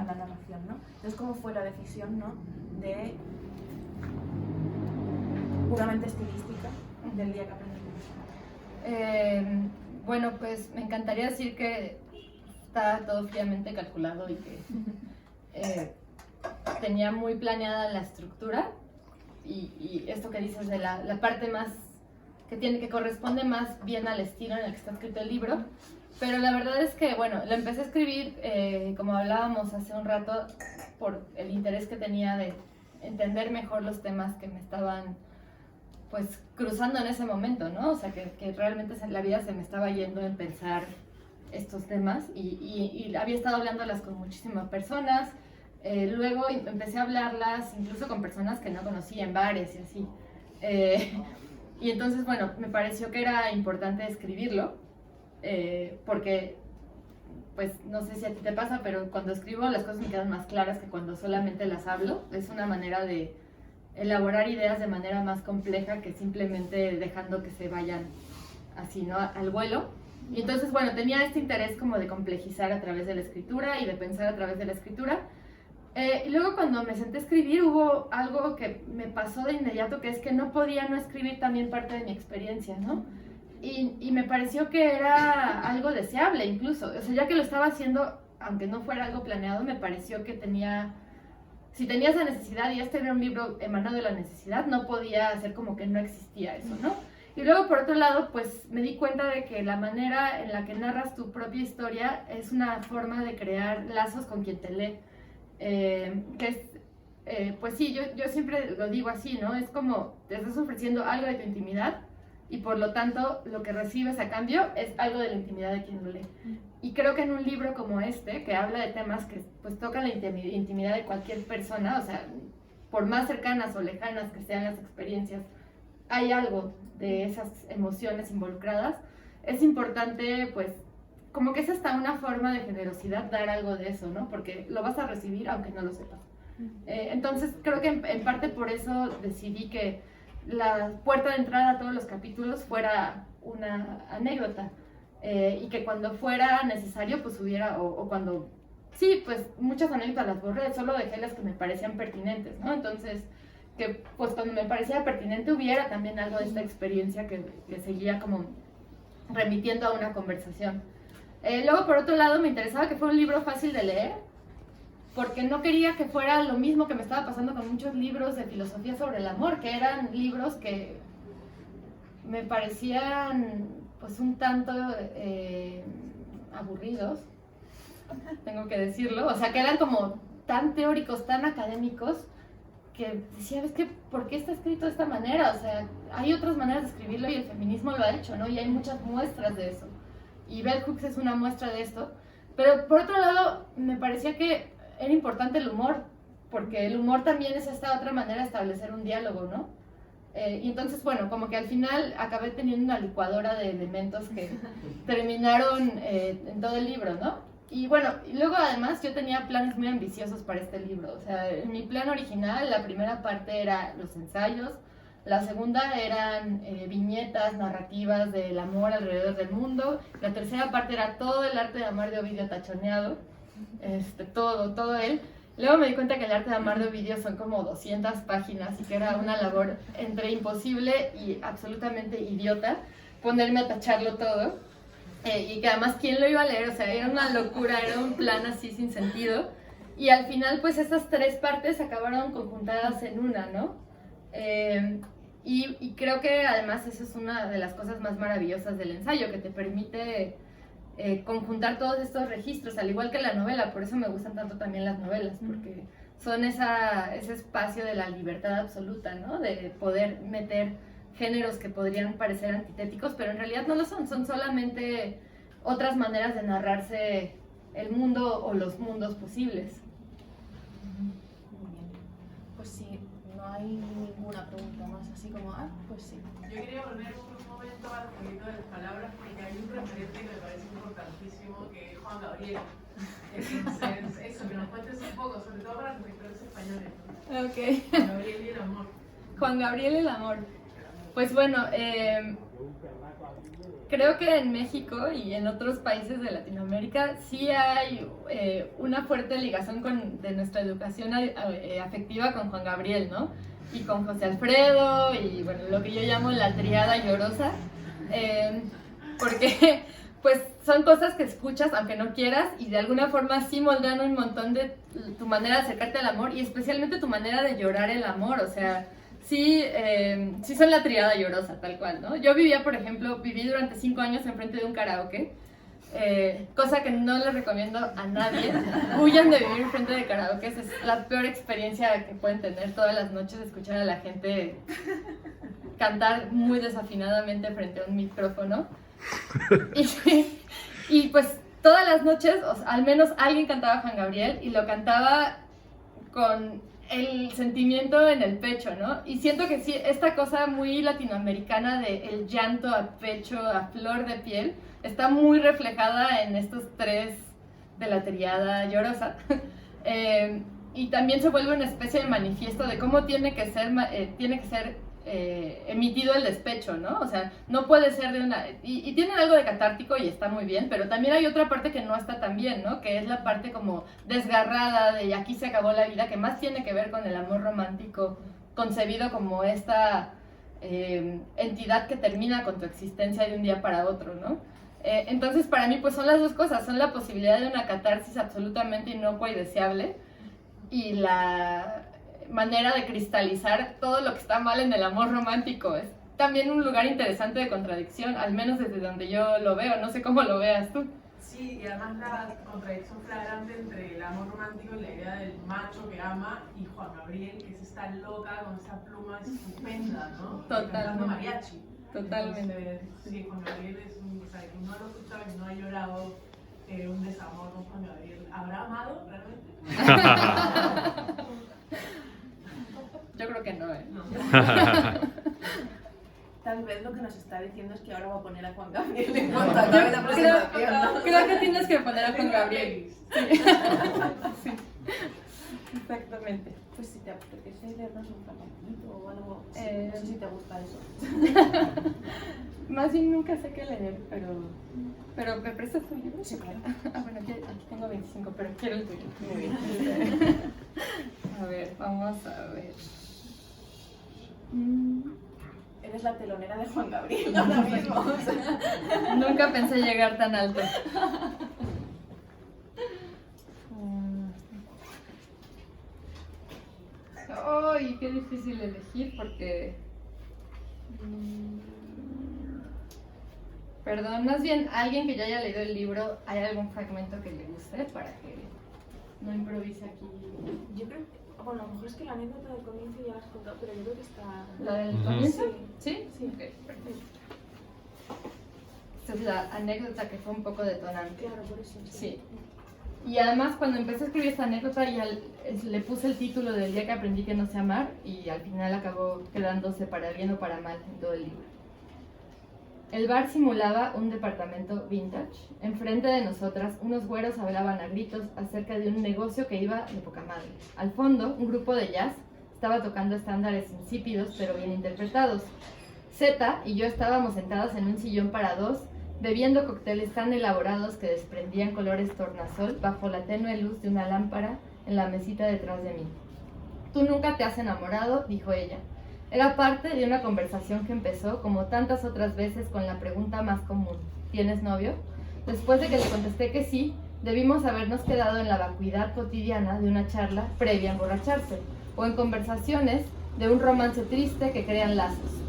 la narración, ¿no? Entonces, ¿cómo fue la decisión, ¿no? de puramente estilística del día que aprendimos? Bueno, pues me encantaría decir que está todo fríamente calculado y que tenía muy planeada la estructura y esto que dices de la parte más que corresponde más bien al estilo en el que está escrito el libro, pero la verdad es que, bueno, lo empecé a escribir, como hablábamos hace un rato, por el interés que tenía de entender mejor los temas que me estaban pues cruzando en ese momento, ¿no? O sea, que realmente la vida se me estaba yendo en pensar estos temas y había estado hablándolas con muchísimas personas, luego empecé a hablarlas incluso con personas que no conocía en bares y así. Y entonces, bueno, me pareció que era importante escribirlo, porque, pues, no sé si a ti te pasa, pero cuando escribo las cosas me quedan más claras que cuando solamente las hablo. Es una manera de elaborar ideas de manera más compleja que simplemente dejando que se vayan así, ¿no? Al vuelo. Y entonces, bueno, tenía este interés como de complejizar a través de la escritura y de pensar a través de la escritura. Y luego cuando me senté a escribir hubo algo que me pasó de inmediato, que es que no podía no escribir también parte de mi experiencia, ¿no? Y me pareció que era algo deseable incluso, o sea, ya que lo estaba haciendo, aunque no fuera algo planeado, me pareció que si tenía esa necesidad y este era un libro emanado de la necesidad, no podía hacer como que no existía eso, ¿no? Y luego, por otro lado, pues me di cuenta de que la manera en la que narras tu propia historia es una forma de crear lazos con quien te lee. Pues sí, yo siempre lo digo así, ¿no? Es como te estás ofreciendo algo de tu intimidad y por lo tanto lo que recibes a cambio es algo de la intimidad de quien lo lee. Y creo que en un libro como este, que habla de temas que pues tocan la intimidad de cualquier persona, o sea, por más cercanas o lejanas que sean las experiencias, hay algo de esas emociones involucradas, es importante, pues, como que es hasta una forma de generosidad dar algo de eso, ¿no? Porque lo vas a recibir aunque no lo sepas. Entonces, creo que en parte por eso decidí que la puerta de entrada a todos los capítulos fuera una anécdota, y que cuando fuera necesario, pues hubiera, o cuando, sí, pues muchas anécdotas las borré, solo dejé las que me parecían pertinentes, ¿no? Entonces, que pues cuando me parecía pertinente hubiera también algo de esta experiencia que seguía como remitiendo a una conversación. Luego, por otro lado, me interesaba que fuera un libro fácil de leer, porque no quería que fuera lo mismo que me estaba pasando con muchos libros de filosofía sobre el amor, que eran libros que me parecían pues un tanto aburridos, tengo que decirlo, o sea, que eran como tan teóricos, tan académicos, que decía, ¿ves qué? ¿Por qué está escrito de esta manera? O sea, hay otras maneras de escribirlo y el feminismo lo ha hecho, ¿no? Y hay muchas muestras de eso. Y Bell Hooks es una muestra de esto. Pero por otro lado, me parecía que era importante el humor, porque el humor también es esta otra manera de establecer un diálogo, ¿no? Y entonces, bueno, como que al final acabé teniendo una licuadora de elementos que terminaron en todo el libro, ¿no? Y bueno, y luego además yo tenía planes muy ambiciosos para este libro. O sea, en mi plan original, la primera parte era los ensayos, la segunda eran viñetas narrativas del amor alrededor del mundo, la tercera parte era todo el arte de amar de Ovidio tachoneado, todo él. Luego me di cuenta que el arte de amar de Ovidio son como 200 páginas y que era una labor entre imposible y absolutamente idiota ponerme a tacharlo todo. Y que además, ¿quién lo iba a leer? O sea, era una locura, era un plan así sin sentido. Y al final, pues estas tres partes acabaron conjuntadas en una, ¿no? Y creo que además eso es una de las cosas más maravillosas del ensayo, que te permite conjuntar todos estos registros, al igual que la novela. Por eso me gustan tanto también las novelas, porque son ese espacio de la libertad absoluta, ¿no? De poder meter géneros que podrían parecer antitéticos, pero en realidad no lo son, son solamente otras maneras de narrarse el mundo o los mundos posibles. Muy bien. Pues sí, no hay ninguna pregunta más, así como, pues sí. Yo quería volver un momento al jueguito de las palabras, porque hay un referente que me parece importantísimo, que es Juan Gabriel. Entonces, eso, que nos cuentes un poco, sobre todo para los lectores españoles, ¿no? Ok. Juan Gabriel y el amor. Juan Gabriel y el amor. Pues bueno, creo que en México y en otros países de Latinoamérica sí hay una fuerte ligación de nuestra educación afectiva con Juan Gabriel, ¿no? Y con José Alfredo y bueno, lo que yo llamo la triada llorosa, porque pues son cosas que escuchas aunque no quieras y de alguna forma sí moldean un montón de tu manera de acercarte al amor y especialmente tu manera de llorar el amor, o sea, sí son la triada llorosa, tal cual, ¿no? Yo viví durante 5 años enfrente de un karaoke, cosa que no les recomiendo a nadie. Huyan de vivir enfrente de karaoke, es la peor experiencia que pueden tener todas las noches, escuchar a la gente cantar muy desafinadamente frente a un micrófono. Y pues todas las noches, o sea, al menos alguien cantaba Juan Gabriel y lo cantaba con el sentimiento en el pecho, ¿no? Y siento que sí, esta cosa muy latinoamericana de el llanto a pecho, a flor de piel, está muy reflejada en estos tres de la triada llorosa. Y también se vuelve una especie de manifiesto de cómo tiene que ser emitido el despecho, ¿no? O sea, no puede ser de una... Y tienen algo de catártico y está muy bien, pero también hay otra parte que no está tan bien, ¿no? Que es la parte como desgarrada de aquí se acabó la vida, que más tiene que ver con el amor romántico concebido como esta entidad que termina con tu existencia de un día para otro, ¿no? Entonces, para mí, pues son las dos cosas, son la posibilidad de una catarsis absolutamente inocua y deseable y la manera de cristalizar todo lo que está mal en el amor romántico. Es también un lugar interesante de contradicción, al menos desde donde yo lo veo, no sé cómo lo veas tú. Sí, y además la contradicción flagrante entre el amor romántico y la idea del macho que ama y Juan Gabriel, que es esta loca con esa pluma estupenda, ¿no? Cantando mariachi. Totalmente. Entonces, sí, Juan Gabriel es un... O sea, que no lo he escuchado y no ha llorado un desamor con Juan Gabriel. ¿Habrá amado realmente? Yo creo que no, No. Tal vez lo que nos está diciendo es que ahora va a poner a Juan Gabriel en cuanto acabe la presentación, ¿no? Creo que tienes que poner a Juan Gabriel. Sí. Exactamente. Pues si te apetece leernos un fragmentito o algo, no sé si te gusta eso. Más bien nunca sé qué leer, pero ¿me prestas tu libro? Sí, claro. Ah, bueno, aquí tengo 25, pero quiero el tuyo. Muy bien. A ver, vamos a ver. Eres la telonera de Juan Gabriel ahora mismo. O sea. Nunca pensé llegar tan alto. Ay, qué difícil elegir porque... Perdón, más bien, alguien que ya haya leído el libro, ¿hay algún fragmento que le guste para que no improvise aquí? Yo creo que, bueno, a lo mejor es que la anécdota del comienzo ya la has contado, pero yo creo que está... ¿La del Ujú. comienzo? Sí. ¿Sí? Sí. Ok, perfecto. Esta es la anécdota que fue un poco detonante. Claro, por eso. Sí. Y además cuando empecé a escribir esta anécdota ya le puse el título del día que aprendí que no sé amar y al final acabó quedándose para bien o para mal en todo el libro. El bar simulaba un departamento vintage. Enfrente de nosotras, unos güeros hablaban a gritos acerca de un negocio que iba de poca madre. Al fondo, un grupo de jazz estaba tocando estándares insípidos pero bien interpretados. Zeta y yo estábamos sentadas en un sillón para dos, bebiendo cócteles tan elaborados que desprendían colores tornasol bajo la tenue luz de una lámpara en la mesita detrás de mí. «Tú nunca te has enamorado», dijo ella. Era parte de una conversación que empezó, como tantas otras veces, con la pregunta más común: ¿tienes novio? Después de que le contesté que sí, debimos habernos quedado en la vacuidad cotidiana de una charla previa a emborracharse, o en conversaciones de un romance triste que crean lazos.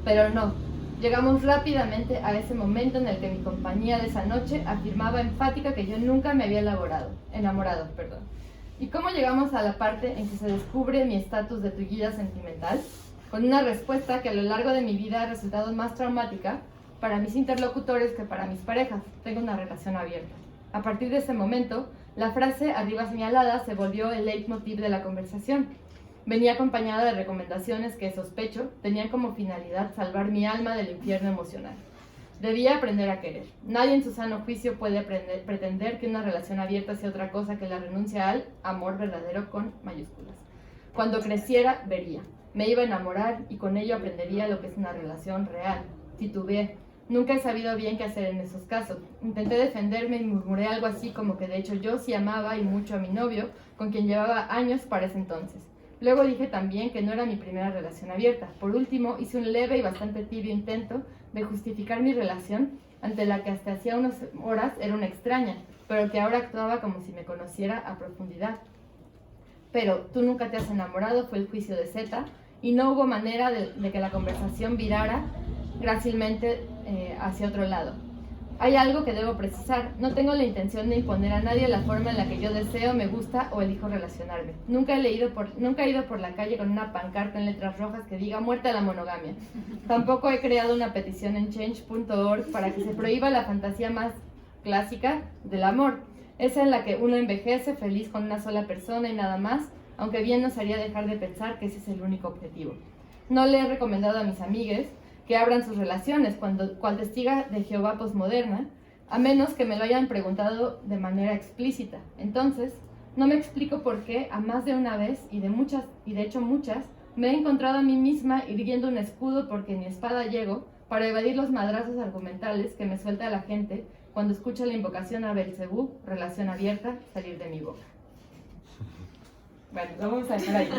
Pero no. Llegamos rápidamente a ese momento en el que mi compañía de esa noche afirmaba enfática que yo nunca me había enamorado. ¿Y cómo llegamos a la parte en que se descubre mi estatus de tullida sentimental? Con una respuesta que a lo largo de mi vida ha resultado más traumática para mis interlocutores que para mis parejas. Tengo una relación abierta. A partir de ese momento, la frase arriba señalada se volvió el leitmotiv de la conversación. Venía acompañada de recomendaciones que, sospecho, tenían como finalidad salvar mi alma del infierno emocional. Debía aprender a querer. Nadie en su sano juicio puede pretender que una relación abierta sea otra cosa que la renuncia al amor verdadero con mayúsculas. Cuando creciera, vería. Me iba a enamorar y con ello aprendería lo que es una relación real. Titubeé. Nunca he sabido bien qué hacer en esos casos. Intenté defenderme y murmuré algo así como que de hecho yo sí amaba y mucho a mi novio, con quien llevaba años para ese entonces. Luego dije también que no era mi primera relación abierta. Por último, hice un leve y bastante tibio intento de justificar mi relación, ante la que hasta hacía unas horas era una extraña, pero que ahora actuaba como si me conociera a profundidad. Pero tú nunca te has enamorado, fue el juicio de Zeta, y no hubo manera de que la conversación virara grácilmente hacia otro lado. Hay algo que debo precisar. No tengo la intención de imponer a nadie la forma en la que yo deseo, me gusta o elijo relacionarme. Nunca he ido por la calle con una pancarta en letras rojas que diga «Muerte a la monogamia». Tampoco he creado una petición en change.org para que se prohíba la fantasía más clásica del amor, esa en la que uno envejece feliz con una sola persona y nada más, aunque bien nos haría dejar de pensar que ese es el único objetivo. No le he recomendado a mis amigues que abran sus relaciones, cual testiga de Jehová posmoderna, a menos que me lo hayan preguntado de manera explícita. Entonces, no me explico por qué a más de una vez, y de hecho muchas, Me he encontrado a mí misma irguiendo un escudo porque ni espada llego para evadir los madrazos argumentales que me suelta la gente cuando escucha la invocación a Belcebú, relación abierta, salir de mi boca. Bueno, lo vamos a dejar ahí.